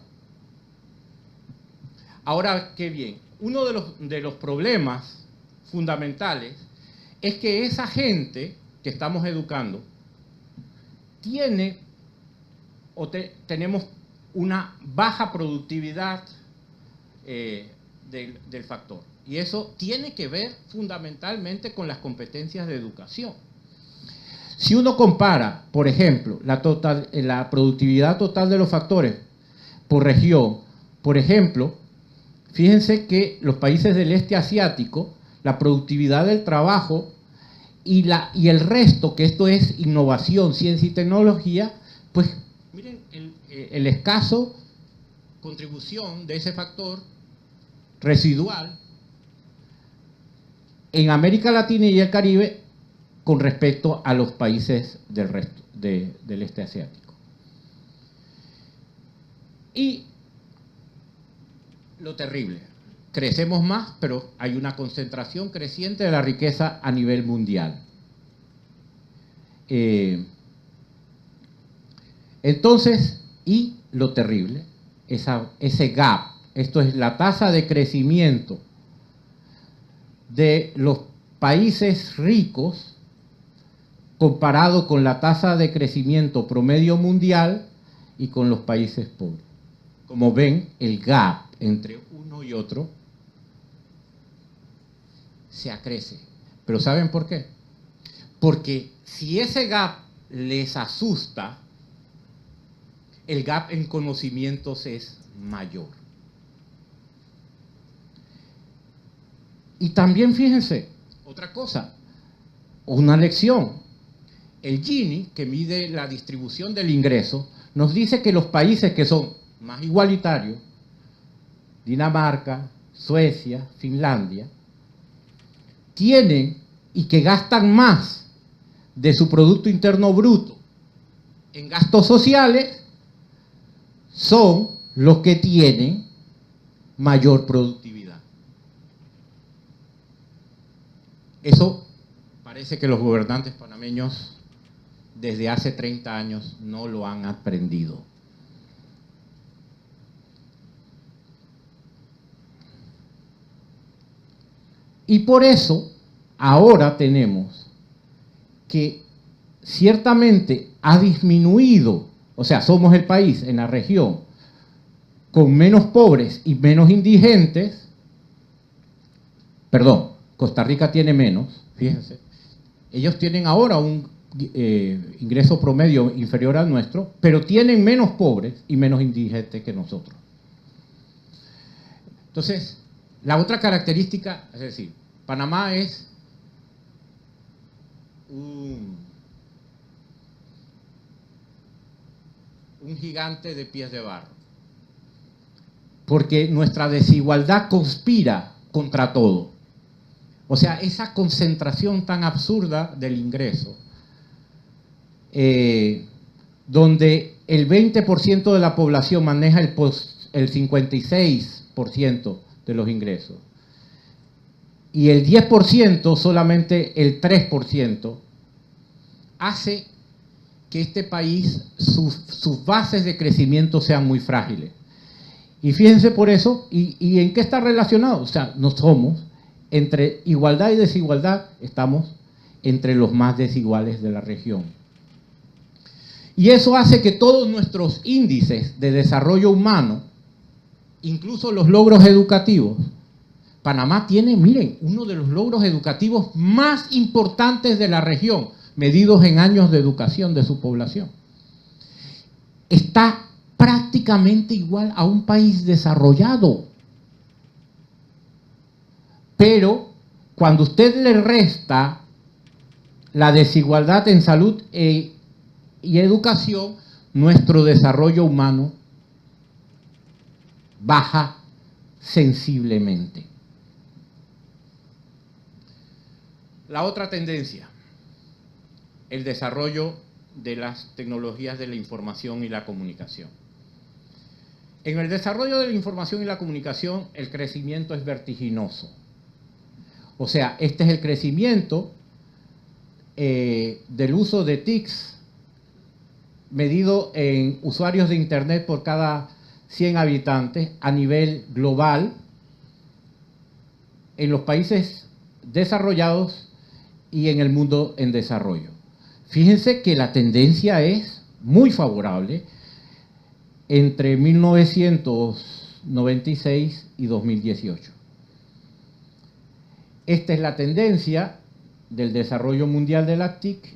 S4: Ahora, qué bien, uno de los problemas fundamentales es que esa gente que estamos educando tenemos una baja productividad del factor. Y eso tiene que ver fundamentalmente con las competencias de educación. Si uno compara, por ejemplo, la productividad total de los factores por región, por ejemplo, fíjense que los países del este asiático, la productividad del trabajo y el resto, que esto es innovación, ciencia y tecnología, pues miren el escaso contribución de ese factor residual en América Latina y el Caribe con respecto a los países del resto del este asiático. Y lo terrible, crecemos más, pero hay una concentración creciente de la riqueza a nivel mundial. Entonces, y lo terrible, ese gap, esto es la tasa de crecimiento de los países ricos comparado con la tasa de crecimiento promedio mundial y con los países pobres. Como ven, el gap entre uno y otro se acrece. ¿Pero saben por qué? Porque si ese gap les asusta, el gap en conocimientos es mayor. Y también fíjense, otra cosa, una lección. El Gini, que mide la distribución del ingreso, nos dice que los países que son más igualitarios, Dinamarca, Suecia, Finlandia, tienen y que gastan más de su Producto Interno Bruto en gastos sociales, son los que tienen mayor productividad. Eso parece que los gobernantes panameños desde hace 30 años no lo han aprendido. Y por eso ahora tenemos que ciertamente ha disminuido, o sea, somos el país en la región con menos pobres y menos indigentes. Perdón, Costa Rica tiene menos, fíjense. Ellos tienen ahora un ingreso promedio inferior al nuestro, pero tienen menos pobres y menos indigentes que nosotros. Entonces, la otra característica, es decir, Panamá es un gigante de pies de barro, porque nuestra desigualdad conspira contra todo. O sea, esa concentración tan absurda del ingreso, donde el 20% de la población maneja el 56% de los ingresos, y el 10% solamente el 3%, hace que este país, sus bases de crecimiento sean muy frágiles. Y fíjense por eso, ¿y en qué está relacionado? O sea, no somos, entre igualdad y desigualdad, estamos entre los más desiguales de la región. Y eso hace que todos nuestros índices de desarrollo humano, incluso los logros educativos, Panamá tiene, miren, uno de los logros educativos más importantes de la región, medidos en años de educación de su población. Está prácticamente igual a un país desarrollado. Pero cuando usted le resta la desigualdad en salud y educación, nuestro desarrollo humano baja sensiblemente. La otra tendencia, el desarrollo de las tecnologías de la información y la comunicación. En el desarrollo de la información y la comunicación, el crecimiento es vertiginoso. O sea, este es el crecimiento del uso de TICs medido en usuarios de Internet por cada 100 habitantes a nivel global en los países desarrollados y en el mundo en desarrollo. Fíjense que la tendencia es muy favorable entre 1996 y 2018. Esta es la tendencia del desarrollo mundial de las TIC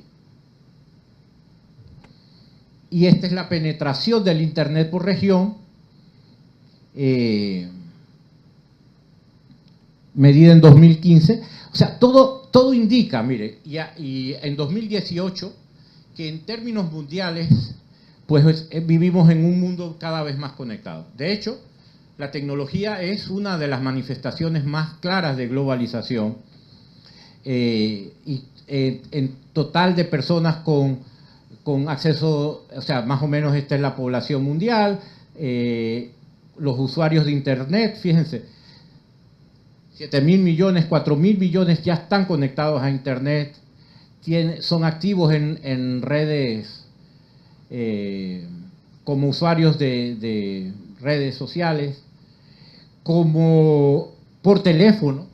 S4: y esta es la penetración del Internet por región medida en 2015. O sea, todo indica, mire, y en 2018, que en términos mundiales, pues vivimos en un mundo cada vez más conectado. De hecho, la tecnología es una de las manifestaciones más claras de globalización. En total de personas con acceso, o sea, más o menos esta es la población mundial, los usuarios de Internet, fíjense, 7.000 millones, 4.000 millones ya están conectados a Internet, son activos en redes como usuarios de redes sociales, como por teléfono.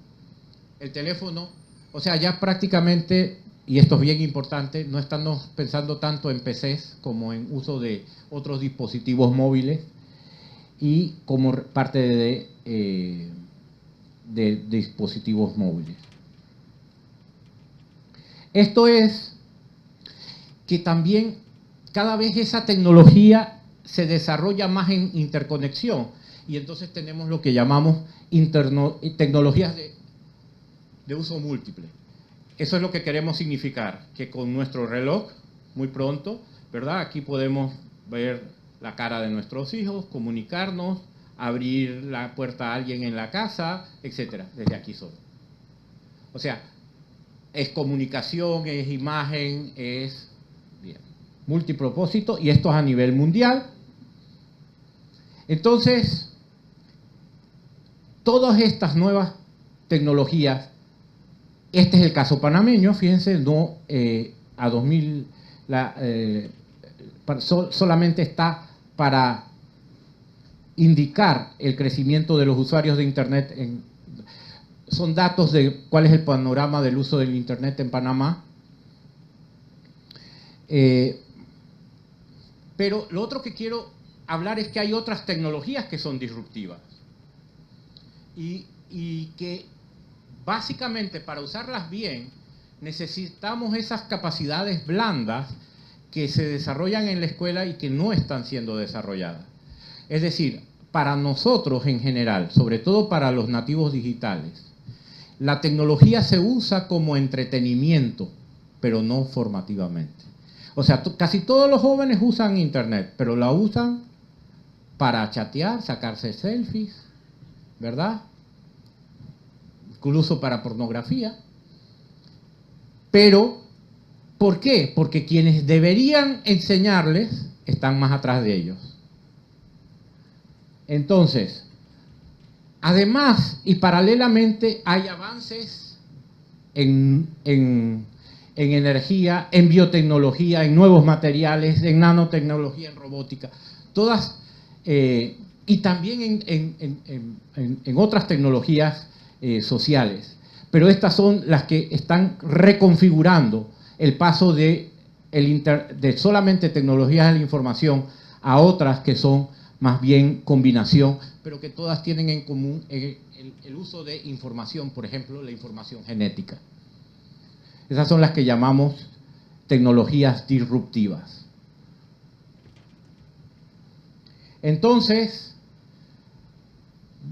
S4: El teléfono, o sea, ya prácticamente, y esto es bien importante, no estamos pensando tanto en PCs como en uso de otros dispositivos móviles y como parte de dispositivos móviles. Esto es que también cada vez esa tecnología se desarrolla más en interconexión y entonces tenemos lo que llamamos tecnologías de uso múltiple. Eso es lo que queremos significar, que con nuestro reloj, muy pronto, ¿verdad? Aquí podemos ver la cara de nuestros hijos, comunicarnos, abrir la puerta a alguien en la casa, etcétera, desde aquí solo. O sea, es comunicación, es imagen, es bien, multipropósito, y esto es a nivel mundial. Entonces, todas estas nuevas tecnologías, este es el caso panameño, fíjense, no a 2000, solamente está para indicar el crecimiento de los usuarios de Internet. Son datos de cuál es el panorama del uso del Internet en Panamá. Pero lo otro que quiero hablar es que hay otras tecnologías que son disruptivas y que básicamente para usarlas bien necesitamos esas capacidades blandas que se desarrollan en la escuela y que no están siendo desarrolladas. Es decir, para nosotros en general, sobre todo para los nativos digitales, la tecnología se usa como entretenimiento, pero no formativamente. O sea, casi todos los jóvenes usan Internet, pero la usan para chatear, sacarse selfies, ¿verdad? Incluso para pornografía. Pero, ¿por qué? Porque quienes deberían enseñarles están más atrás de ellos. Entonces, además y paralelamente hay avances en energía, en biotecnología, en nuevos materiales, en nanotecnología, en robótica, todas, y también en otras tecnologías sociales. Pero estas son las que están reconfigurando el paso de solamente tecnologías de la información a otras que son más bien combinación, pero que todas tienen en común el uso de información, por ejemplo, la información genética. Esas son las que llamamos tecnologías disruptivas. Entonces,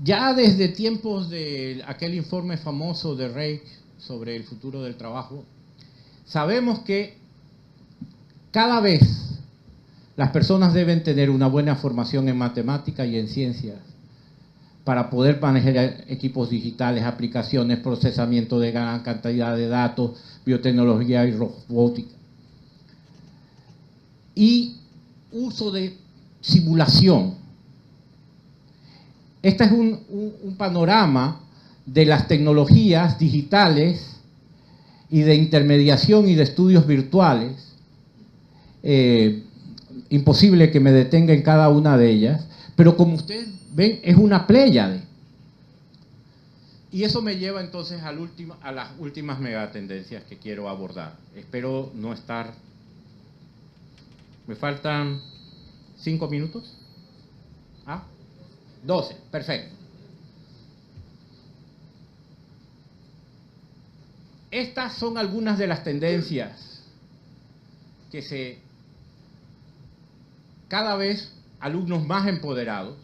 S4: ya desde tiempos de aquel informe famoso de Reich sobre el futuro del trabajo, sabemos que cada vez las personas deben tener una buena formación en matemática y en ciencias para poder manejar equipos digitales, aplicaciones, procesamiento de gran cantidad de datos, biotecnología y robótica. Y uso de simulación. Este es un panorama de las tecnologías digitales y de intermediación y de estudios virtuales. Imposible que me detenga en cada una de ellas, pero como ustedes ven, es una pléyade. Y eso me lleva entonces a las últimas megatendencias que quiero abordar. Espero no estar... ¿Me faltan 5 minutos? ¿Ah? 12, perfecto. Estas son algunas de las tendencias que cada vez alumnos más empoderados,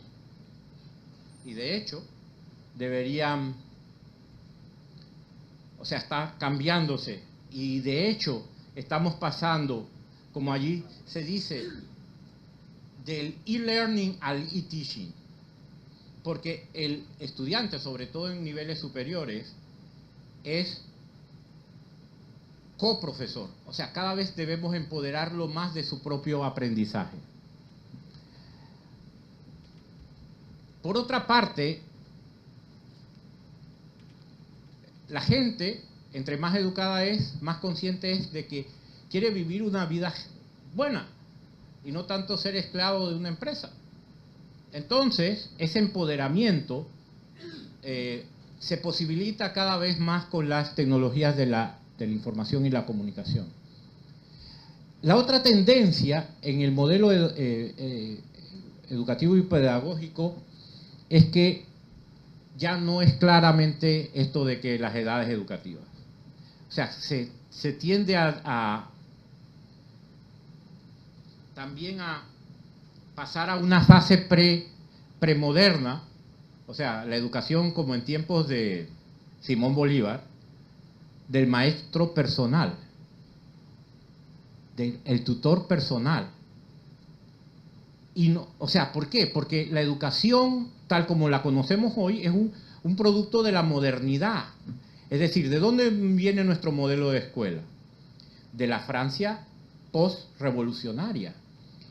S4: y de hecho deberían, o sea, está cambiándose, y de hecho estamos pasando, como allí se dice, del e-learning al e-teaching, porque el estudiante, sobre todo en niveles superiores, es coprofesor, o sea, cada vez debemos empoderarlo más de su propio aprendizaje. Por otra parte, la gente, entre más educada es, más consciente es de que quiere vivir una vida buena y no tanto ser esclavo de una empresa. Entonces, ese empoderamiento se posibilita cada vez más con las tecnologías de la información y la comunicación. La otra tendencia en el modelo educativo y pedagógico es que ya no es claramente esto de que las edades educativas. O sea, se tiende también a pasar a una fase premoderna, o sea, la educación como en tiempos de Simón Bolívar, del maestro personal, del tutor personal. Y no, o sea, ¿por qué? Porque la educación, tal como la conocemos hoy, es un producto de la modernidad. Es decir, ¿de dónde viene nuestro modelo de escuela? De la Francia post-revolucionaria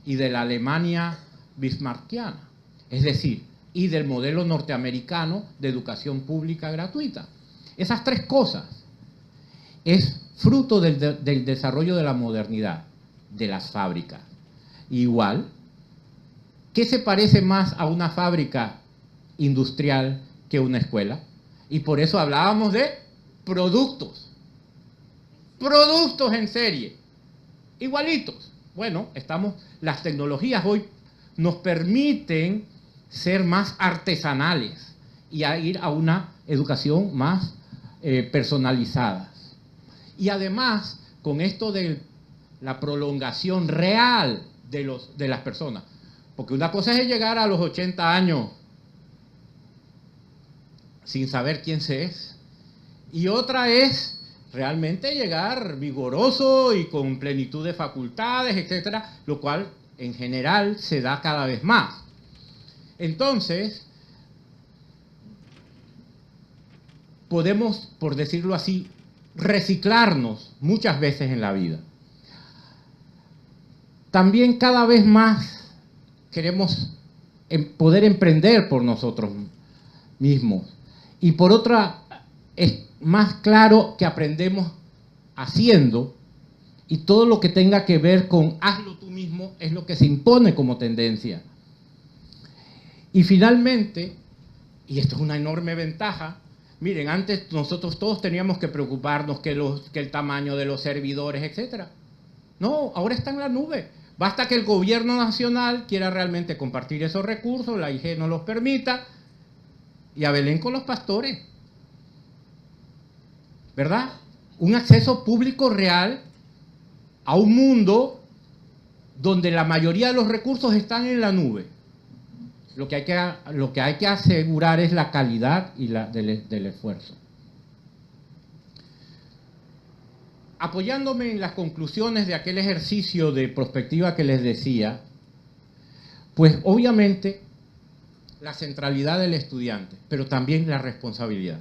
S4: y de la Alemania bismarckiana. es decir, y del modelo norteamericano de educación pública gratuita. Esas tres cosas es fruto del desarrollo de la modernidad, de las fábricas. Igual, ¿qué se parece más a una fábrica industrial que una escuela? Y por eso hablábamos de productos. Productos en serie. Igualitos. Bueno, las tecnologías hoy nos permiten ser más artesanales y a ir a una educación más personalizada. Y además, con esto de la prolongación real de las personas, porque una cosa es llegar a los 80 años sin saber quién se es, y otra es realmente llegar vigoroso y con plenitud de facultades, etcétera, lo cual en general se da cada vez más. Entonces, podemos, por decirlo así, reciclarnos muchas veces en la vida. También cada vez más queremos poder emprender por nosotros mismos. Y por otra, es más claro que aprendemos haciendo, y todo lo que tenga que ver con hazlo tú mismo es lo que se impone como tendencia. Y finalmente, y esto es una enorme ventaja, miren, antes nosotros todos teníamos que preocuparnos que el tamaño de los servidores, etc. No, ahora está en la nube. Basta que el gobierno nacional quiera realmente compartir esos recursos, la IG no los permita, y a Belén con los pastores. ¿Verdad? Un acceso público real a un mundo donde la mayoría de los recursos están en la nube. Lo que hay que asegurar es la calidad y del esfuerzo. Apoyándome en las conclusiones de aquel ejercicio de prospectiva que les decía, pues obviamente la centralidad del estudiante, pero también la responsabilidad.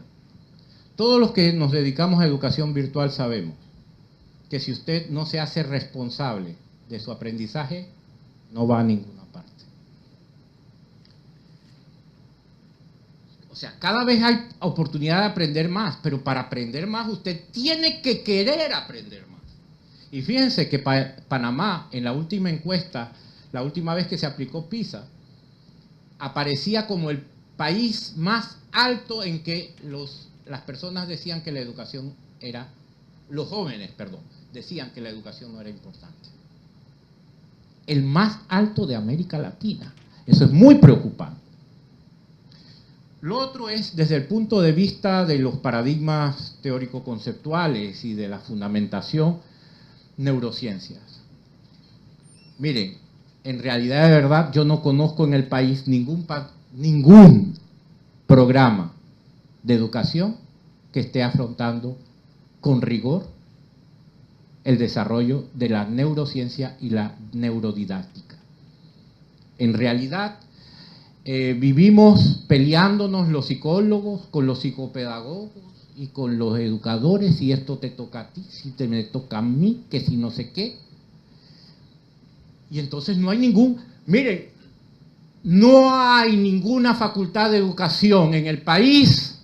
S4: Todos los que nos dedicamos a educación virtual sabemos que si usted no se hace responsable de su aprendizaje, no va a ninguna parte. O sea, cada vez hay oportunidad de aprender más, pero para aprender más usted tiene que querer aprender más. Y fíjense que Panamá, en la última encuesta, la última vez que se aplicó PISA, aparecía como el país más alto en que las personas decían que la educación era, los jóvenes, perdón, decían que la educación no era importante. El más alto de América Latina. Eso es muy preocupante. Lo otro es desde el punto de vista de los paradigmas teórico-conceptuales y de la fundamentación, neurociencias. Miren, en realidad de verdad yo no conozco en el país ningún programa de educación que esté afrontando con rigor el desarrollo de la neurociencia y la neurodidáctica. En realidad vivimos peleándonos los psicólogos con los psicopedagogos y con los educadores, si esto te toca a ti, si me toca a mí, que si no sé qué. Y entonces no hay miren, no hay ninguna facultad de educación en el país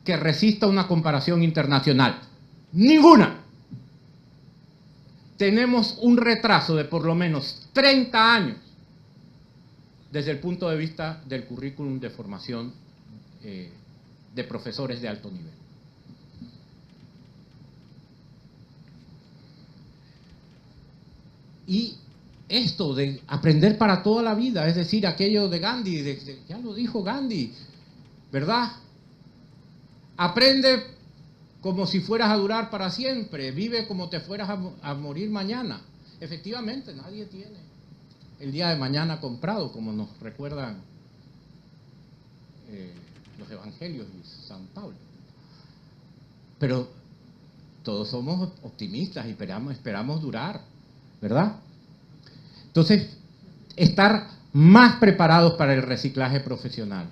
S4: que resista una comparación internacional. ¡Ninguna! Tenemos un retraso de por lo menos 30 años desde el punto de vista del currículum de formación de profesores de alto nivel. Y esto de aprender para toda la vida, es decir, aquello de Gandhi, ya lo dijo Gandhi, ¿verdad? Aprende como si fueras a durar para siempre, vive como te fueras a morir mañana. Efectivamente, nadie tiene el día de mañana comprado, como nos recuerdan los evangelios y San Pablo. Pero todos somos optimistas y esperamos durar, ¿verdad? Entonces, estar más preparados para el reciclaje profesional.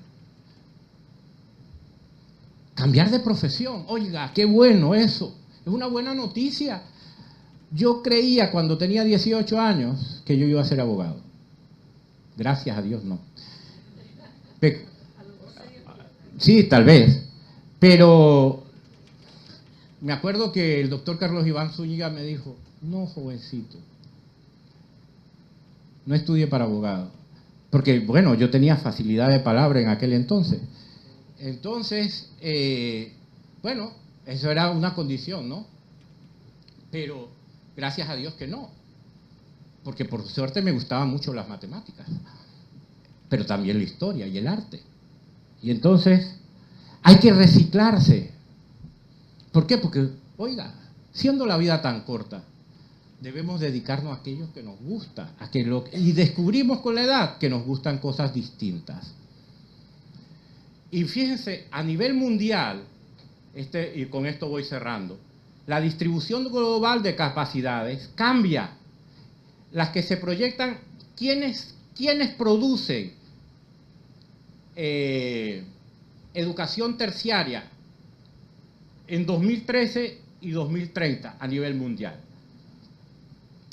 S4: Cambiar de profesión, oiga, qué bueno eso, es una buena noticia. Yo creía cuando tenía 18 años que yo iba a ser abogado. Gracias a Dios no. Sí, tal vez. Pero me acuerdo que el doctor Carlos Iván Zúñiga me dijo, no, jovencito, no estudie para abogado. Porque, bueno, yo tenía facilidad de palabra en aquel entonces. Entonces, bueno, eso era una condición, ¿no? Pero gracias a Dios que no. Porque por suerte me gustaban mucho las matemáticas. Pero también la historia y el arte. Y entonces, hay que reciclarse. ¿Por qué? Porque, oiga, siendo la vida tan corta, debemos dedicarnos a aquello que nos gusta, y descubrimos con la edad que nos gustan cosas distintas. Y fíjense, a nivel mundial, y con esto voy cerrando, la distribución global de capacidades cambia. Las que se proyectan, ¿quiénes producen educación terciaria en 2013 y 2030 a nivel mundial?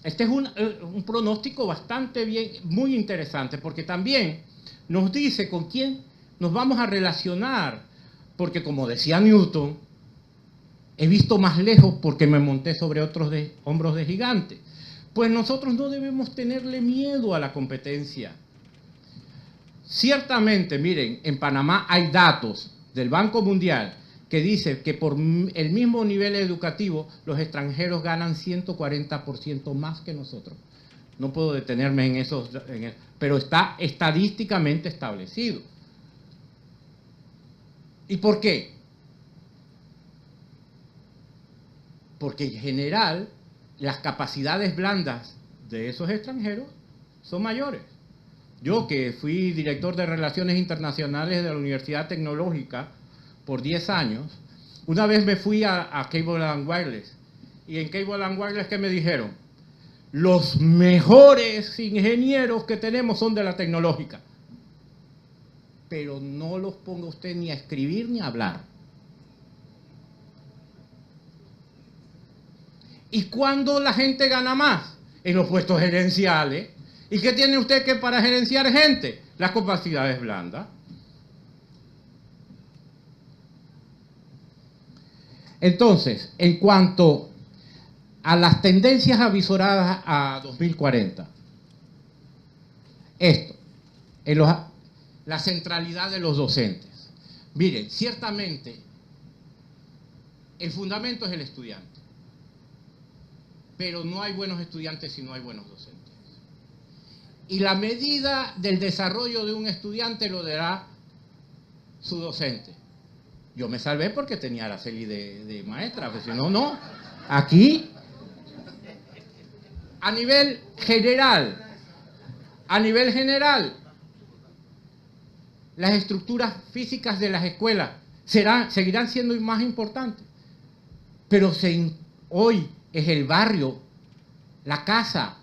S4: Este es un pronóstico bastante bien, muy interesante, porque también nos dice con quién nos vamos a relacionar, porque como decía Newton, he visto más lejos porque me monté sobre otros hombros de gigantes. Pues nosotros no debemos tenerle miedo a la competencia. Ciertamente, miren, en Panamá hay datos del Banco Mundial que dice que por el mismo nivel educativo los extranjeros ganan 140% más que nosotros. No puedo detenerme en eso, pero está estadísticamente establecido. ¿Y por qué? Porque en general las capacidades blandas de esos extranjeros son mayores. Yo, que fui director de Relaciones Internacionales de la Universidad Tecnológica por 10 años, una vez me fui a Cable and Wireless. Y en Cable and Wireless, ¿qué me dijeron? Los mejores ingenieros que tenemos son de la tecnológica. Pero no los ponga usted ni a escribir ni a hablar. ¿Y cuándo la gente gana más? En los puestos gerenciales. ¿Y qué tiene usted que para gerenciar gente? Las capacidades blandas. Entonces, en cuanto a las tendencias avisoradas a 2040, esto, la centralidad de los docentes. Miren, ciertamente, el fundamento es el estudiante. Pero no hay buenos estudiantes si no hay buenos docentes. Y la medida del desarrollo de un estudiante lo dará su docente. Yo me salvé porque tenía a Araceli de maestra, pero si no, no. Aquí, a nivel general, las estructuras físicas de las escuelas seguirán siendo más importantes. Pero hoy es el barrio, la casa,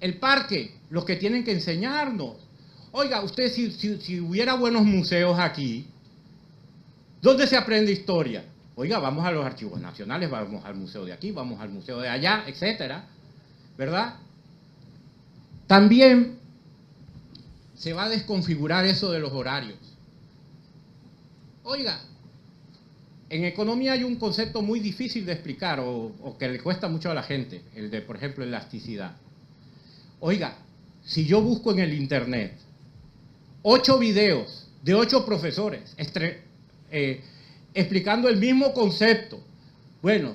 S4: el parque, los que tienen que enseñarnos. Oiga, usted, si hubiera buenos museos aquí, ¿dónde se aprende historia? Oiga, vamos a los archivos nacionales, vamos al museo de aquí, vamos al museo de allá, etcétera, ¿verdad? También se va a desconfigurar eso de los horarios. Oiga, en economía hay un concepto muy difícil de explicar o que le cuesta mucho a la gente, el de, por ejemplo, elasticidad. Oiga, si yo busco en el internet 8 videos de 8 profesores explicando el mismo concepto, bueno,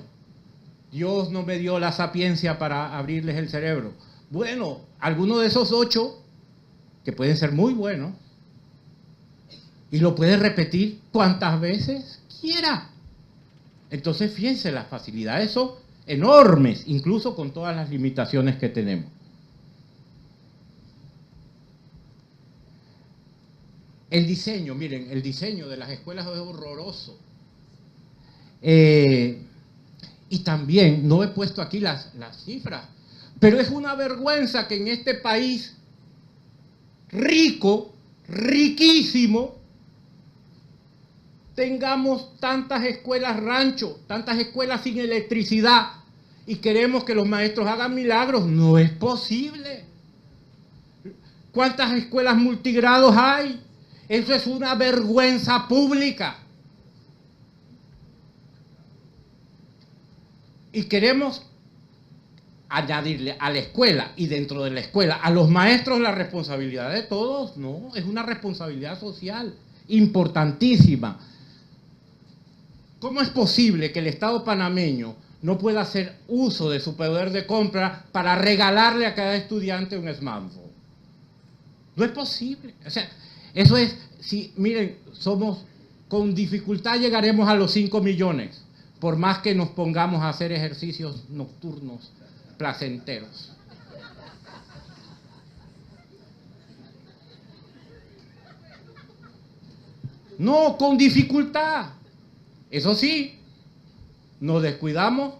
S4: Dios no me dio la sapiencia para abrirles el cerebro. Bueno, alguno de esos 8, que pueden ser muy buenos, y lo puede repetir cuantas veces quiera. Entonces, fíjense, las facilidades son enormes, incluso con todas las limitaciones que tenemos. El diseño, miren, el diseño de las escuelas es horroroso. Y también, no he puesto aquí las cifras, pero es una vergüenza que en este país rico, riquísimo, tengamos tantas escuelas rancho, tantas escuelas sin electricidad y queremos que los maestros hagan milagros. No es posible. ¿Cuántas escuelas multigrados hay? Eso es una vergüenza pública. Y queremos añadirle a la escuela y dentro de la escuela a los maestros la responsabilidad de todos. No, es una responsabilidad social importantísima. ¿Cómo es posible que el Estado panameño no pueda hacer uso de su poder de compra para regalarle a cada estudiante un smartphone? No es posible. O sea, eso es, si miren, con dificultad llegaremos a los 5 millones, por más que nos pongamos a hacer ejercicios nocturnos placenteros. No, con dificultad. Eso sí, nos descuidamos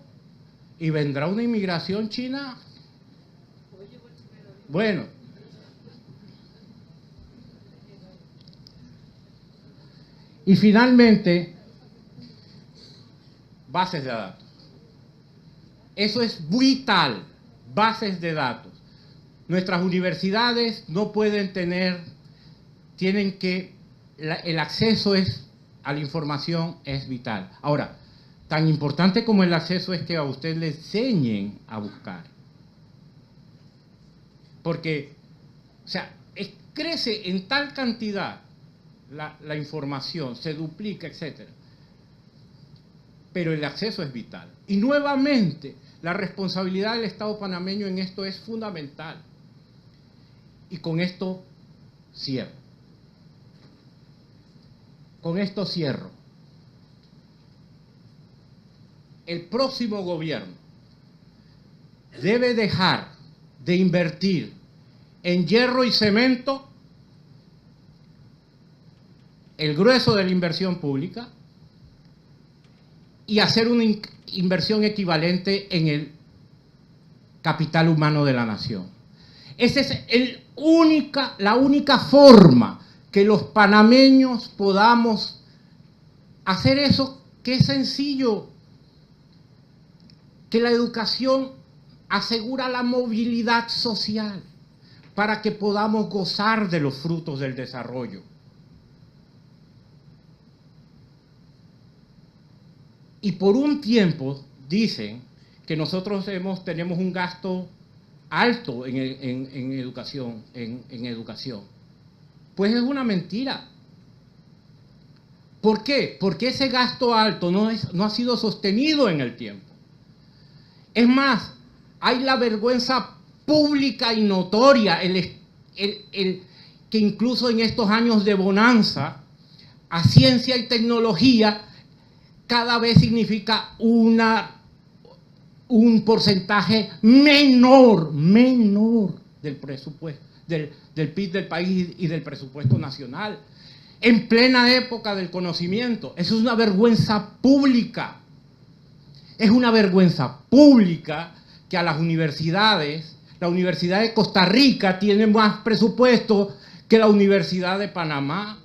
S4: y vendrá una inmigración china. Bueno. Y finalmente, bases de datos. Eso es vital, bases de datos. Nuestras universidades no pueden tener, el acceso a la información es vital. Ahora, tan importante como el acceso es que a usted le enseñen a buscar. Porque, o sea, crece en tal cantidad la información, se duplica, etc. Pero el acceso es vital. Y nuevamente, la responsabilidad del Estado panameño en esto es fundamental. Y con esto cierro. Con esto cierro. El próximo gobierno debe dejar de invertir en hierro y cemento el grueso de la inversión pública y hacer una inversión equivalente en el capital humano de la nación. Esa es la única forma que los panameños podamos hacer eso, que es sencillo, que la educación asegura la movilidad social para que podamos gozar de los frutos del desarrollo. Y por un tiempo dicen que nosotros tenemos un gasto alto en educación, en educación. Pues es una mentira. ¿Por qué? Porque ese gasto alto no ha sido sostenido en el tiempo. Es más, hay la vergüenza pública y notoria, que incluso en estos años de bonanza, a ciencia y tecnología, cada vez significa un porcentaje menor del presupuesto, del PIB del país y del presupuesto nacional. En plena época del conocimiento. Eso es una vergüenza pública. Es una vergüenza pública que a las universidades, la Universidad de Costa Rica tiene más presupuesto que la Universidad de Panamá,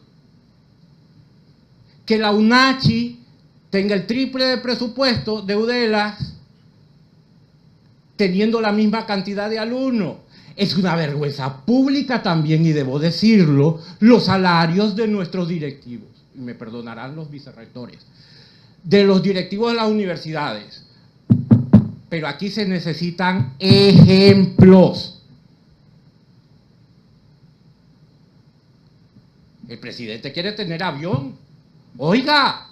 S4: que la UNACHI tenga el triple de presupuesto de UDELAS, teniendo la misma cantidad de alumnos. Es una vergüenza pública también, y debo decirlo, los salarios de nuestros directivos, y me perdonarán los vicerrectores, de los directivos de las universidades. Pero aquí se necesitan ejemplos. El presidente quiere tener avión. Oiga,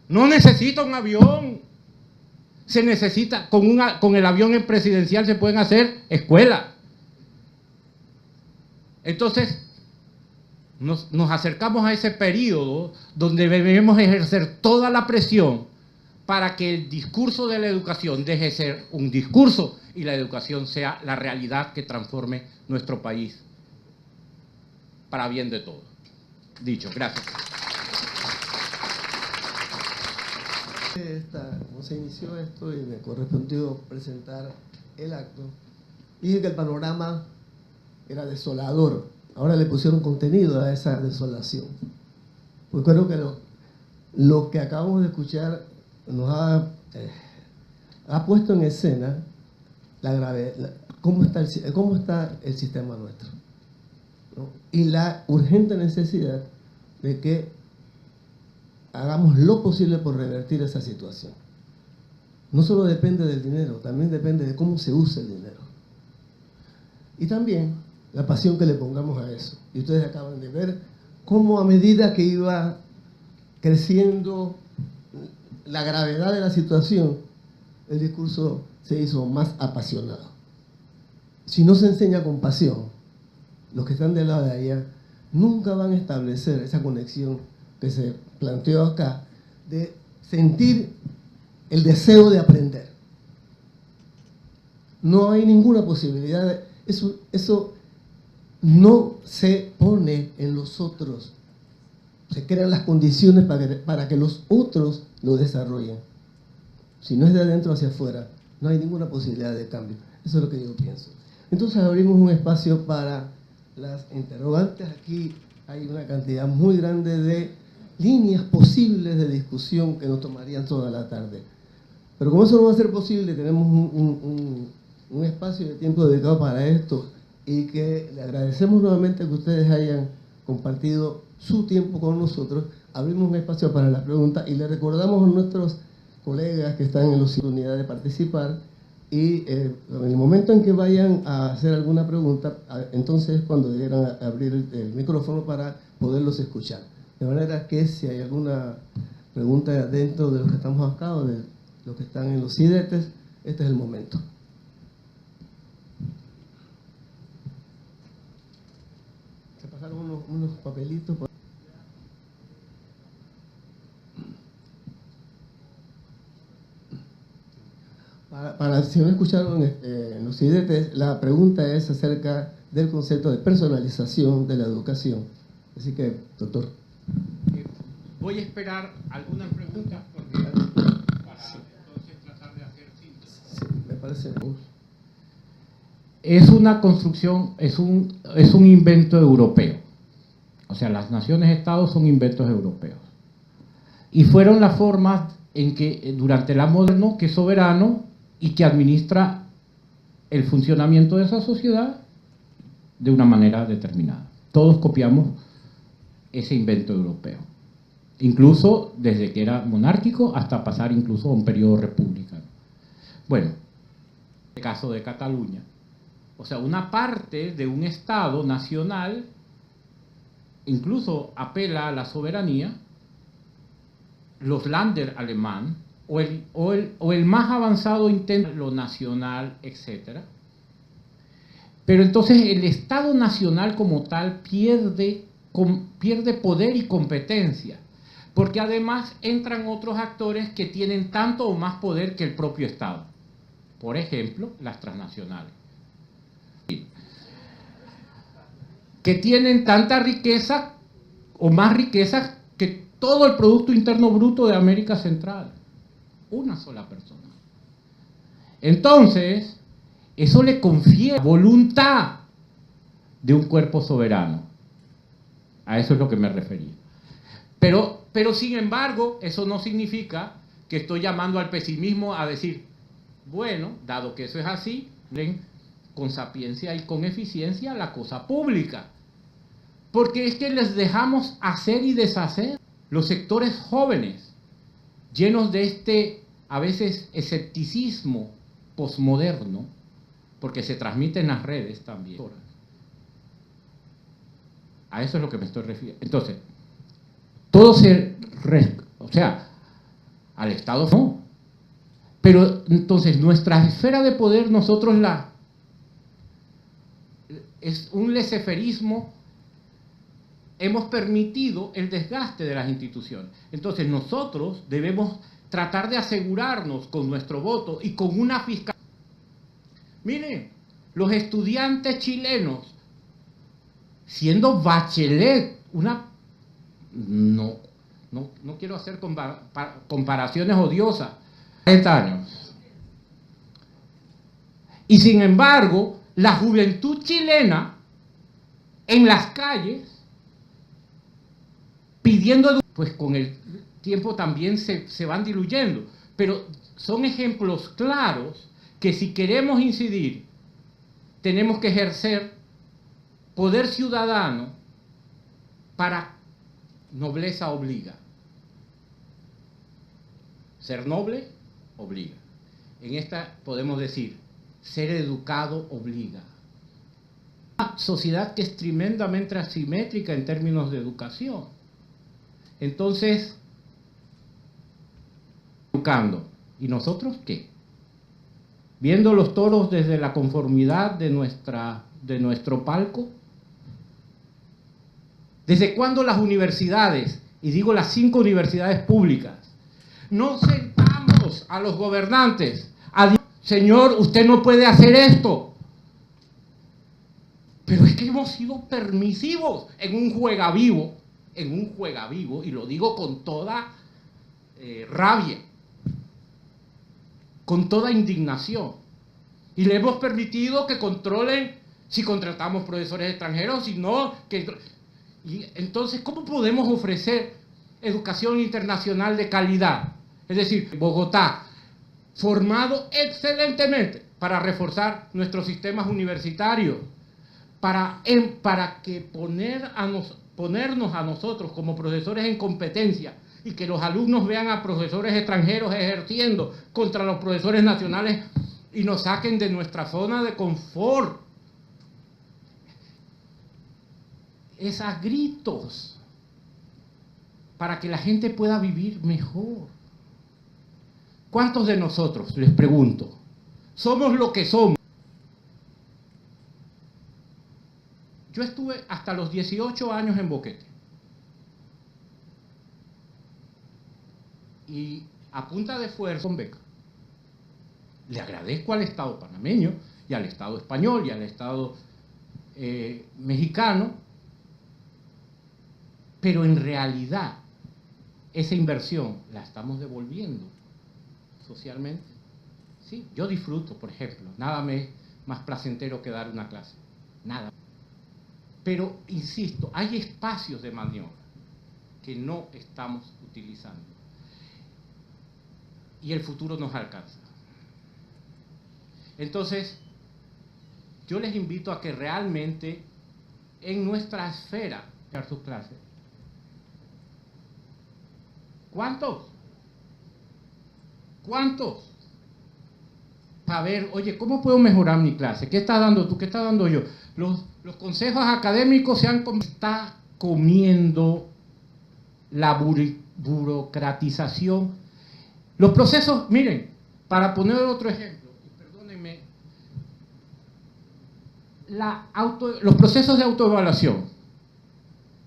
S4: no necesita un avión. Se necesita, con el avión presidencial se pueden hacer escuelas. Entonces, nos acercamos a ese periodo donde debemos ejercer toda la presión para que el discurso de la educación deje de ser un discurso y la educación sea la realidad que transforme nuestro país para bien de todos. Dicho, gracias.
S1: Como se inició esto y me correspondió presentar el acto, dije que el panorama era desolador. Ahora le pusieron contenido a esa desolación. Pues creo que lo que acabamos de escuchar nos ha puesto en escena la gravedad, cómo está el sistema nuestro. ¿no? Y la urgente necesidad de que hagamos lo posible por revertir esa situación. No solo depende del dinero, también depende de cómo se usa el dinero. Y también la pasión que le pongamos a eso. Y ustedes acaban de ver cómo a medida que iba creciendo la gravedad de la situación, el discurso se hizo más apasionado. Si no se enseña con pasión, los que están del lado de allá nunca van a establecer esa conexión que se planteó acá, de sentir el deseo de aprender. No hay ninguna posibilidad, eso no se pone en los otros. Se crean las condiciones para que los otros lo desarrollen. Si no es de adentro hacia afuera, no hay ninguna posibilidad de cambio. Eso es lo que yo pienso. Entonces abrimos un espacio para las interrogantes. Aquí hay una cantidad muy grande de líneas posibles de discusión que nos tomarían toda la tarde. Pero como eso no va a ser posible, tenemos un espacio de tiempo dedicado para esto, y que le agradecemos nuevamente que ustedes hayan compartido su tiempo con nosotros. Abrimos un espacio para las preguntas y le recordamos a nuestros colegas que están en la oportunidad de participar, y en el momento en que vayan a hacer alguna pregunta, entonces cuando debieran abrir el micrófono para poderlos escuchar. De manera que si hay alguna pregunta dentro de los que estamos acá o de los que están en los CIDETES, este es el momento. Se pasaron unos papelitos. Para si no escucharon en los CIDETES, la pregunta es acerca del concepto de personalización de la educación. Así que, doctor.
S4: Voy a esperar algunas preguntas para entonces tratar de hacer síntesis.
S1: Sí, me parece bien.
S4: Es una construcción, es un invento europeo. O sea, las naciones-estados son inventos europeos. Y fueron las formas en que durante la moderno, que es soberano y que administra el funcionamiento de esa sociedad de una manera determinada. Todos copiamos ese invento europeo, incluso desde que era monárquico hasta pasar incluso a un periodo republicano. Bueno, el caso de Cataluña, o sea, una parte de un Estado nacional incluso apela a la soberanía, los Länder alemán, o el más avanzado intenta lo nacional, etc. Pero entonces el Estado nacional como tal pierde poder y competencia, porque además entran otros actores que tienen tanto o más poder que el propio Estado. Por ejemplo, las transnacionales, que tienen tanta riqueza o más riqueza que todo el Producto Interno Bruto de América Central. Una sola persona. Entonces, eso le confiere voluntad de un cuerpo soberano. A eso es lo que me refería. Pero sin embargo, eso no significa que estoy llamando al pesimismo a decir, bueno, dado que eso es así, con sapiencia y con eficiencia la cosa pública. Porque es que les dejamos hacer y deshacer. Los sectores jóvenes, llenos de este, a veces, escepticismo posmoderno, porque se transmite en las redes también. A eso es lo que me estoy refiriendo. Entonces, todo o sea, al Estado no. Pero entonces nuestra esfera de poder nosotros es un laissez-fairismo. Hemos permitido el desgaste de las instituciones. Entonces nosotros debemos tratar de asegurarnos con nuestro voto y con una fiscalía. Miren, los estudiantes chilenos, siendo Bachelet no quiero hacer comparaciones odiosas, 40 años. Y sin embargo, la juventud chilena en las calles pidiendo, pues con el tiempo también se van diluyendo, pero son ejemplos claros que si queremos incidir, tenemos que ejercer poder ciudadano para nobleza obliga. Ser noble obliga. En esta podemos decir, ser educado obliga. Una sociedad que es tremendamente asimétrica en términos de educación. Entonces, educando. ¿Y nosotros qué? Viendo los toros desde la conformidad de nuestro palco. ¿Desde cuándo las universidades, y digo las 5 universidades públicas, no sentamos a los gobernantes a decir, señor, usted no puede hacer esto? Pero es que hemos sido permisivos en un juegavivo, y lo digo con toda rabia, con toda indignación. Y le hemos permitido que controlen si contratamos profesores extranjeros, si no. Y entonces, ¿cómo podemos ofrecer educación internacional de calidad? Es decir, Bogotá, formado excelentemente para reforzar nuestros sistemas universitarios, para que ponernos a nosotros como profesores en competencia y que los alumnos vean a profesores extranjeros ejerciendo contra los profesores nacionales y nos saquen de nuestra zona de confort. Es a gritos para que la gente pueda vivir mejor. ¿Cuántos de nosotros, les pregunto, somos lo que somos? Yo estuve hasta los 18 años en Boquete. Y a punta de esfuerzo con beca. Le agradezco al Estado panameño y al Estado español y al Estado mexicano, pero en realidad esa inversión la estamos devolviendo socialmente. Sí, yo disfruto, por ejemplo, nada me es más placentero que dar una clase, nada. Pero, insisto, hay espacios de maniobra que no estamos utilizando. Y el futuro nos alcanza. Entonces, yo les invito a que realmente en nuestra esfera dar sus clases. ¿Cuántos? ¿Cuántos? A ver, oye, ¿cómo puedo mejorar mi clase? ¿Qué estás dando tú? ¿Qué estás dando yo? Los consejos académicos está comiendo la burocratización. Los procesos, miren, para poner otro ejemplo, y perdónenme, los procesos de autoevaluación.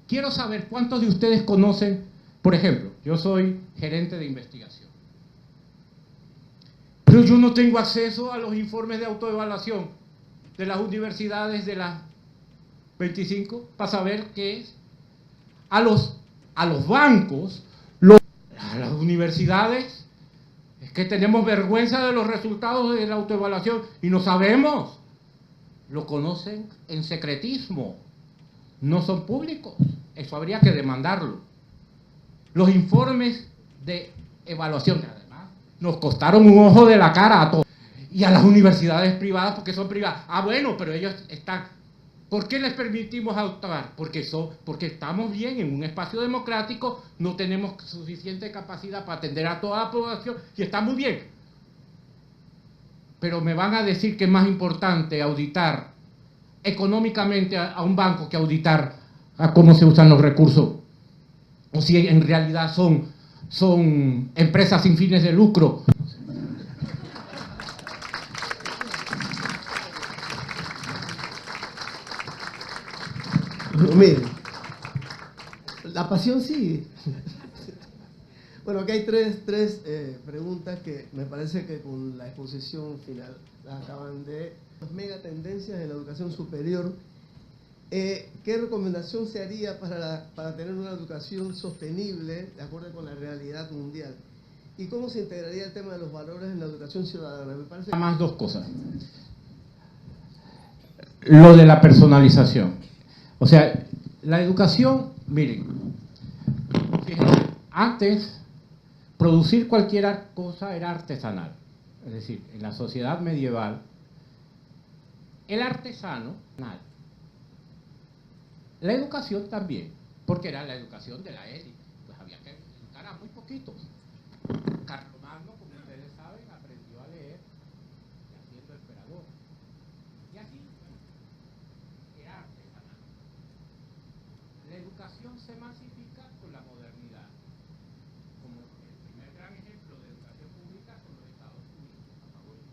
S4: Quiero saber cuántos de ustedes conocen, por ejemplo, yo soy gerente de investigación, pero yo no tengo acceso a los informes de autoevaluación de las universidades de las 25 para saber qué es. A los bancos, a las universidades, es que tenemos vergüenza de los resultados de la autoevaluación y no sabemos. Lo conocen en secretismo, no son públicos. Eso habría que demandarlo. Los informes de evaluación, que además nos costaron un ojo de la cara a todos. Y a las universidades privadas, porque son privadas. Ah, bueno, pero ellos están... ¿Por qué les permitimos actuar? Porque estamos bien en un espacio democrático, no tenemos suficiente capacidad para atender a toda la población y está muy bien. Pero me van a decir que es más importante auditar económicamente a un banco que auditar a cómo se usan los recursos. O si en realidad son empresas sin fines de lucro.
S1: Mire, la pasión sigue. Bueno, aquí hay tres preguntas que me parece que con la exposición final las acaban de... Las megatendencias en la educación superior. ¿Qué recomendación se haría para tener una educación sostenible de acuerdo con la realidad mundial? ¿Y cómo se integraría el tema de los valores en la educación ciudadana? Me parece...
S4: Más dos cosas. Lo de la personalización. O sea, la educación, miren, fíjense, antes producir cualquier cosa era artesanal. Es decir, en la sociedad medieval, el artesano La educación también, porque era la educación de la élite, pues había que educar a muy poquitos. Carlomagno, como ustedes saben, aprendió a leer haciendo emperador. Y así, bueno, era artesanal. La educación se masifica con la modernidad. Como el primer gran ejemplo de educación pública son los Estados Unidos.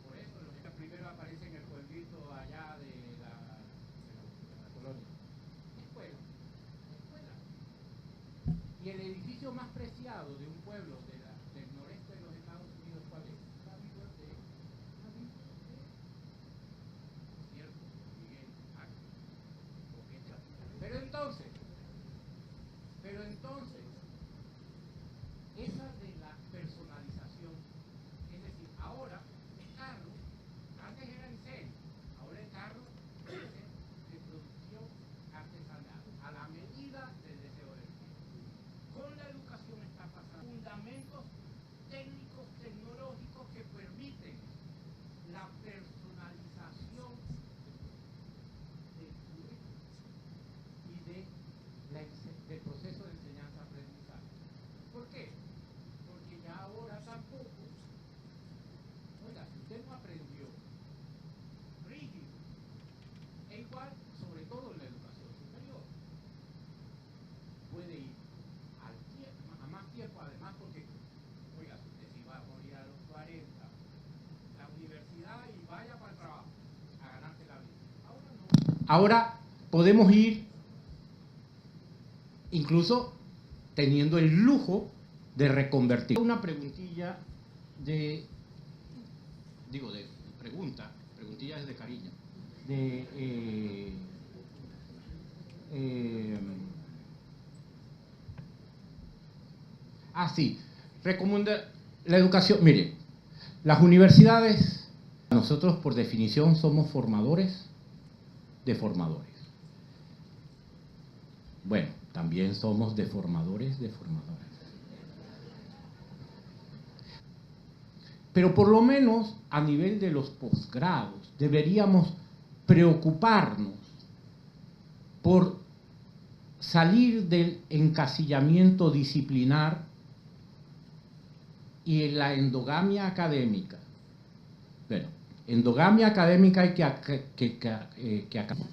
S4: Por eso los primero aparece en el pueblito allá de la colonia. Escuela. Y el edificio más preciado de un pueblo del noreste de los Estados Unidos, ¿cuál es? La biblioteca. ¿Cierto? Miguel Ángel. Pero entonces, esa de la personalización, es decir, ahora el carro, antes era en serie, ahora el carro es de producción artesanal, a la medida del deseo del cliente. Con la educación está pasando fundamentos técnicos, tecnológicos que permiten la personalización del currículum y del proceso de enseñanza-aprendizaje. ¿Por qué? Porque ya ahora tampoco, oiga, si usted no aprendió rígido, es igual, sobre todo en la educación superior, puede ir al tiempo, a más tiempo además, porque, oiga, si usted se va a morir a los 40, la universidad y vaya para el trabajo, a ganarse la vida. Ahora no. Ahora podemos ir incluso teniendo el lujo de reconvertir. Una preguntilla preguntillas de cariño, sí, recomienda la educación. Mire, las universidades, nosotros por definición somos formadores de formadores. Bueno, también somos deformadores de formadores. Pero por lo menos a nivel de los posgrados deberíamos preocuparnos por salir del encasillamiento disciplinar y la endogamia académica. Bueno, endogamia académica hay que acabar.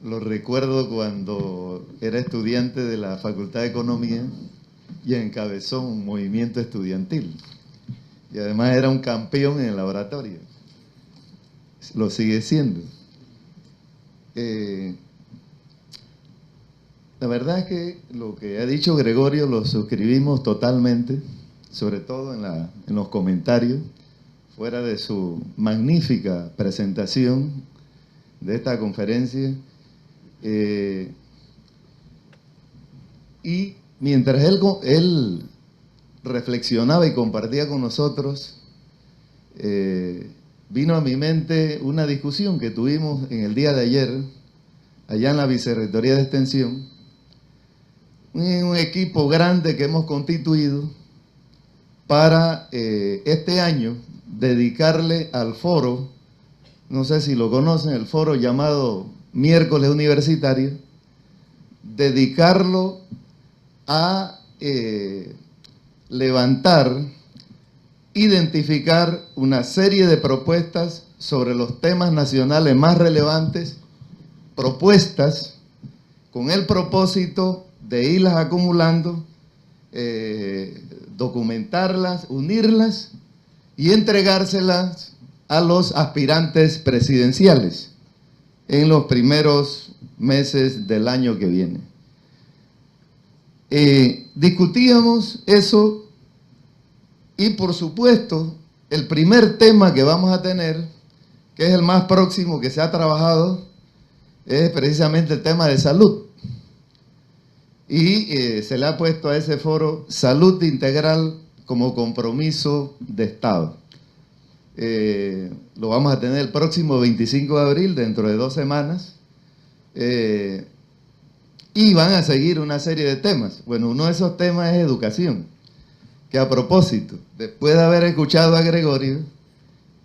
S5: Lo recuerdo cuando era estudiante de la Facultad de Economía y encabezó un movimiento estudiantil. Y además era un campeón en el laboratorio. Lo sigue siendo. La verdad es que lo que ha dicho Gregorio lo suscribimos totalmente, sobre todo en los comentarios, fuera de su magnífica presentación de esta conferencia. Y mientras él reflexionaba y compartía con nosotros, vino a mi mente una discusión que tuvimos en el día de ayer, allá en la Vicerrectoría de Extensión, un equipo grande que hemos constituido para este año dedicarle al foro, no sé si lo conocen, el foro llamado Miércoles Universitario, dedicarlo a levantar, identificar una serie de propuestas sobre los temas nacionales más relevantes, propuestas con el propósito de irlas acumulando, documentarlas, unirlas y entregárselas a los aspirantes presidenciales en los primeros meses del año que viene. Discutíamos eso y, por supuesto, el primer tema que vamos a tener, que es el más próximo que se ha trabajado, es precisamente el tema de salud. Y se le ha puesto a ese foro Salud Integral como compromiso de Estado. Lo vamos a tener el próximo 25 de abril, dentro de 2 semanas. Y van a seguir una serie de temas. Bueno, uno de esos temas es educación. Que a propósito, después de haber escuchado a Gregorio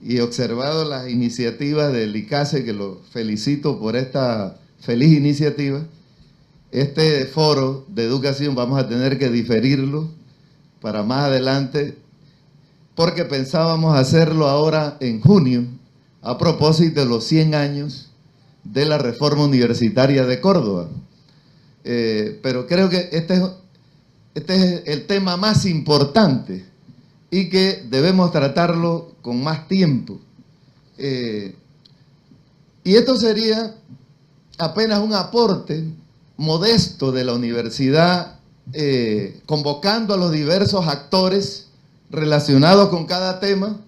S5: y observado las iniciativas del ICASE, que lo felicito por esta feliz iniciativa, este foro de educación vamos a tener que diferirlo para más adelante, porque pensábamos hacerlo ahora en junio, a propósito de los 100 años de la reforma universitaria de Córdoba. Pero creo que este es el tema más importante y que debemos tratarlo con más tiempo. Y esto sería apenas un aporte modesto de la universidad, convocando a los diversos actores relacionados con cada tema,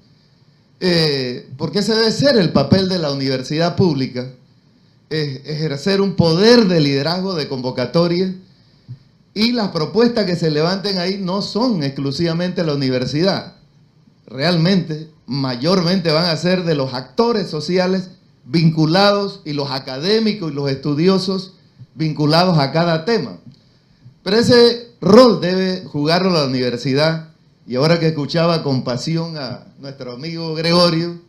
S5: porque ese debe ser el papel de la universidad pública, ejercer un poder de liderazgo, de convocatoria, y las propuestas que se levanten ahí no son exclusivamente la universidad, realmente, mayormente van a ser de los actores sociales vinculados y los académicos y los estudiosos vinculados a cada tema. Pero ese rol debe jugarlo la universidad, y ahora que escuchaba con pasión a nuestro amigo Gregorio,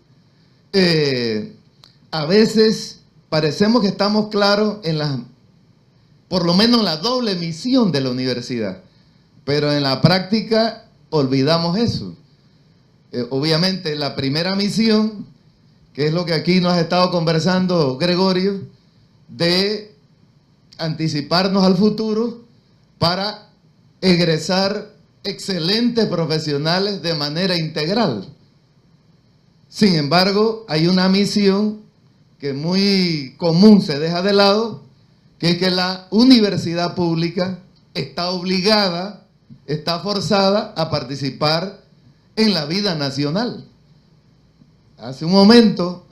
S5: a veces parecemos que estamos claros en por lo menos en la doble misión de la universidad, pero en la práctica olvidamos eso. Obviamente la primera misión, que es lo que aquí nos ha estado conversando Gregorio, de anticiparnos al futuro para egresar excelentes profesionales de manera integral. Sin embargo, hay una misión que muy común se deja de lado, que es que la universidad pública está obligada, está forzada a participar en la vida nacional. Hace un momento,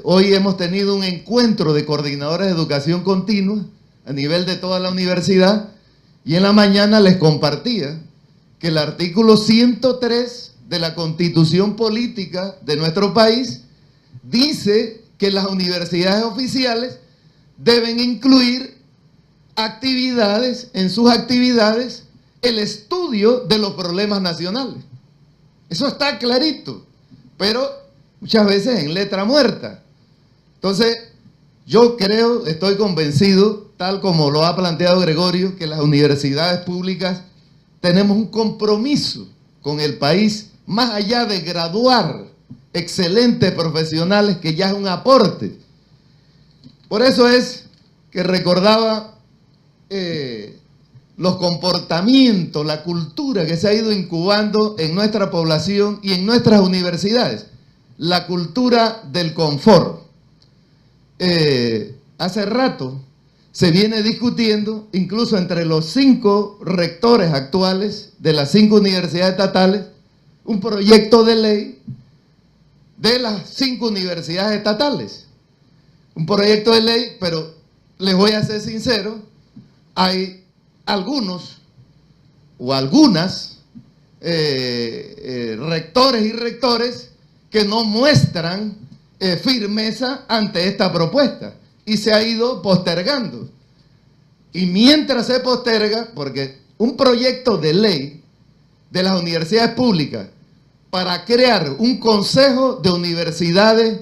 S5: hoy hemos tenido un encuentro de coordinadores de educación continua a nivel de toda la universidad, y en la mañana les compartía que el artículo 103 de la Constitución Política de nuestro país dice que las universidades oficiales deben incluir en sus actividades, el estudio de los problemas nacionales. Eso está clarito, pero muchas veces en letra muerta. Entonces, yo creo, estoy convencido, tal como lo ha planteado Gregorio, que las universidades públicas tenemos un compromiso con el país, más allá de graduar excelentes profesionales, que ya es un aporte. Por eso es que recordaba los comportamientos, la cultura que se ha ido incubando en nuestra población y en nuestras universidades, la cultura del confort. Hace rato se viene discutiendo, incluso entre los 5 rectores actuales de las 5 universidades estatales, un proyecto de ley de las 5 universidades estatales. Un proyecto de ley, pero les voy a ser sincero, hay algunos o algunas rectores y rectores que no muestran firmeza ante esta propuesta y se ha ido postergando. Y mientras se posterga, porque un proyecto de ley de las universidades públicas para crear un consejo de universidades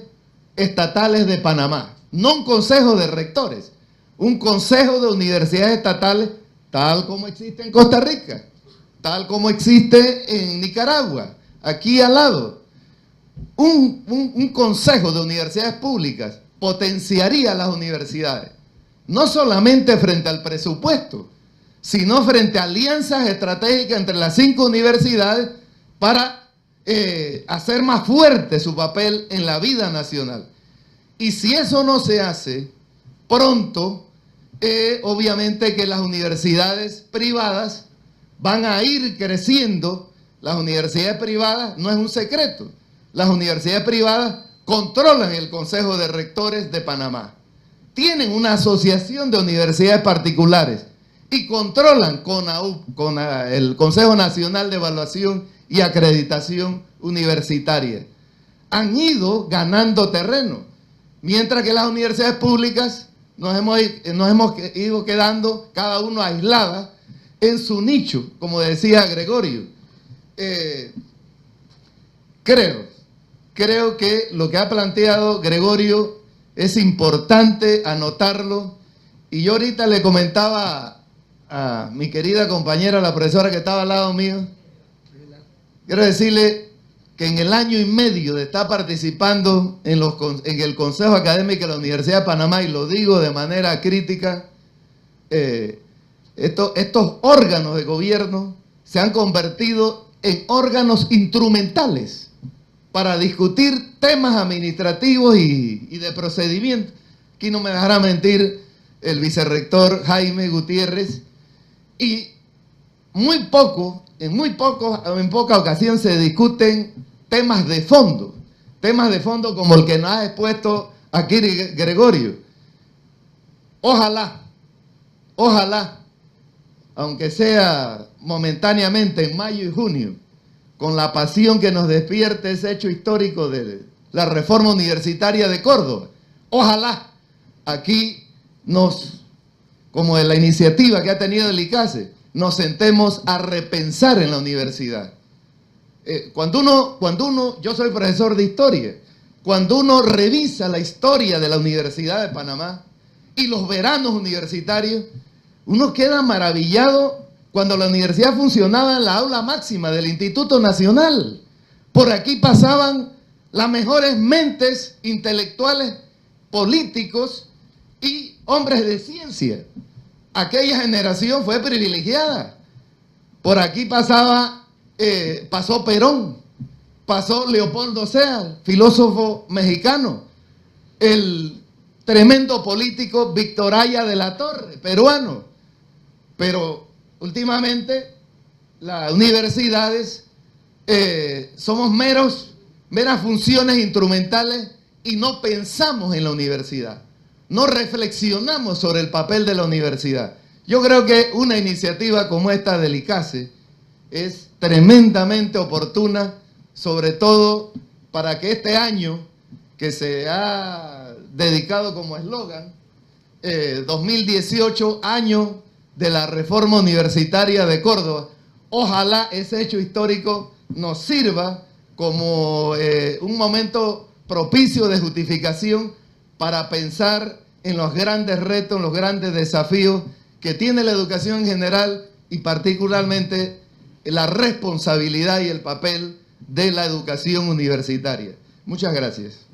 S5: estatales de Panamá, no un consejo de rectores, un consejo de universidades estatales tal como existe en Costa Rica, tal como existe en Nicaragua, aquí al lado. Un consejo de universidades públicas potenciaría las universidades, no solamente frente al presupuesto, sino frente a alianzas estratégicas entre las 5 universidades para hacer más fuerte su papel en la vida nacional. Y si eso no se hace pronto, obviamente que las universidades privadas van a ir creciendo. Las universidades privadas no es un secreto. Las universidades privadas controlan el Consejo de Rectores de Panamá. Tienen una asociación de universidades particulares y controlan con el Consejo Nacional de Evaluación y Acreditación Universitaria. Han ido ganando terreno, mientras que las universidades públicas nos hemos ido quedando cada uno aislada en su nicho, como decía Gregorio. Creo que lo que ha planteado Gregorio es importante anotarlo Y yo ahorita le comentaba a mi querida compañera, la profesora que estaba al lado mío, quiero decirle que en el año y medio de estar participando en el Consejo Académico de la Universidad de Panamá, y lo digo de manera crítica, estos órganos de gobierno se han convertido en órganos instrumentales para discutir temas administrativos y de procedimiento. Aquí no me dejará mentir el vicerrector Jaime Gutiérrez, y en poca ocasión se discuten temas de fondo como el que nos ha expuesto aquí Gregorio. Ojalá, aunque sea momentáneamente en mayo y junio, con la pasión que nos despierte ese hecho histórico de la reforma universitaria de Córdoba, ojalá aquí como en la iniciativa que ha tenido el ICASE, nos sentemos a repensar en la universidad. Yo soy profesor de historia, cuando uno revisa la historia de la Universidad de Panamá y los veranos universitarios, uno queda maravillado cuando la universidad funcionaba en la aula máxima del Instituto Nacional. Por aquí pasaban las mejores mentes intelectuales, políticos y hombres de ciencia. Aquella generación fue privilegiada. Por aquí pasó Perón, pasó Leopoldo Sea, filósofo mexicano, el tremendo político Víctor Aya de la Torre, peruano. Pero últimamente las universidades somos meras funciones instrumentales y no pensamos en la universidad. No reflexionamos sobre el papel de la universidad. Yo creo que una iniciativa como esta del ICASE es tremendamente oportuna, sobre todo para que este año, que se ha dedicado como eslogan, 2018, año de la reforma universitaria de Córdoba, ojalá ese hecho histórico nos sirva como un momento propicio de justificación para pensar en los grandes retos, en los grandes desafíos que tiene la educación en general y particularmente la responsabilidad y el papel de la educación universitaria. Muchas gracias.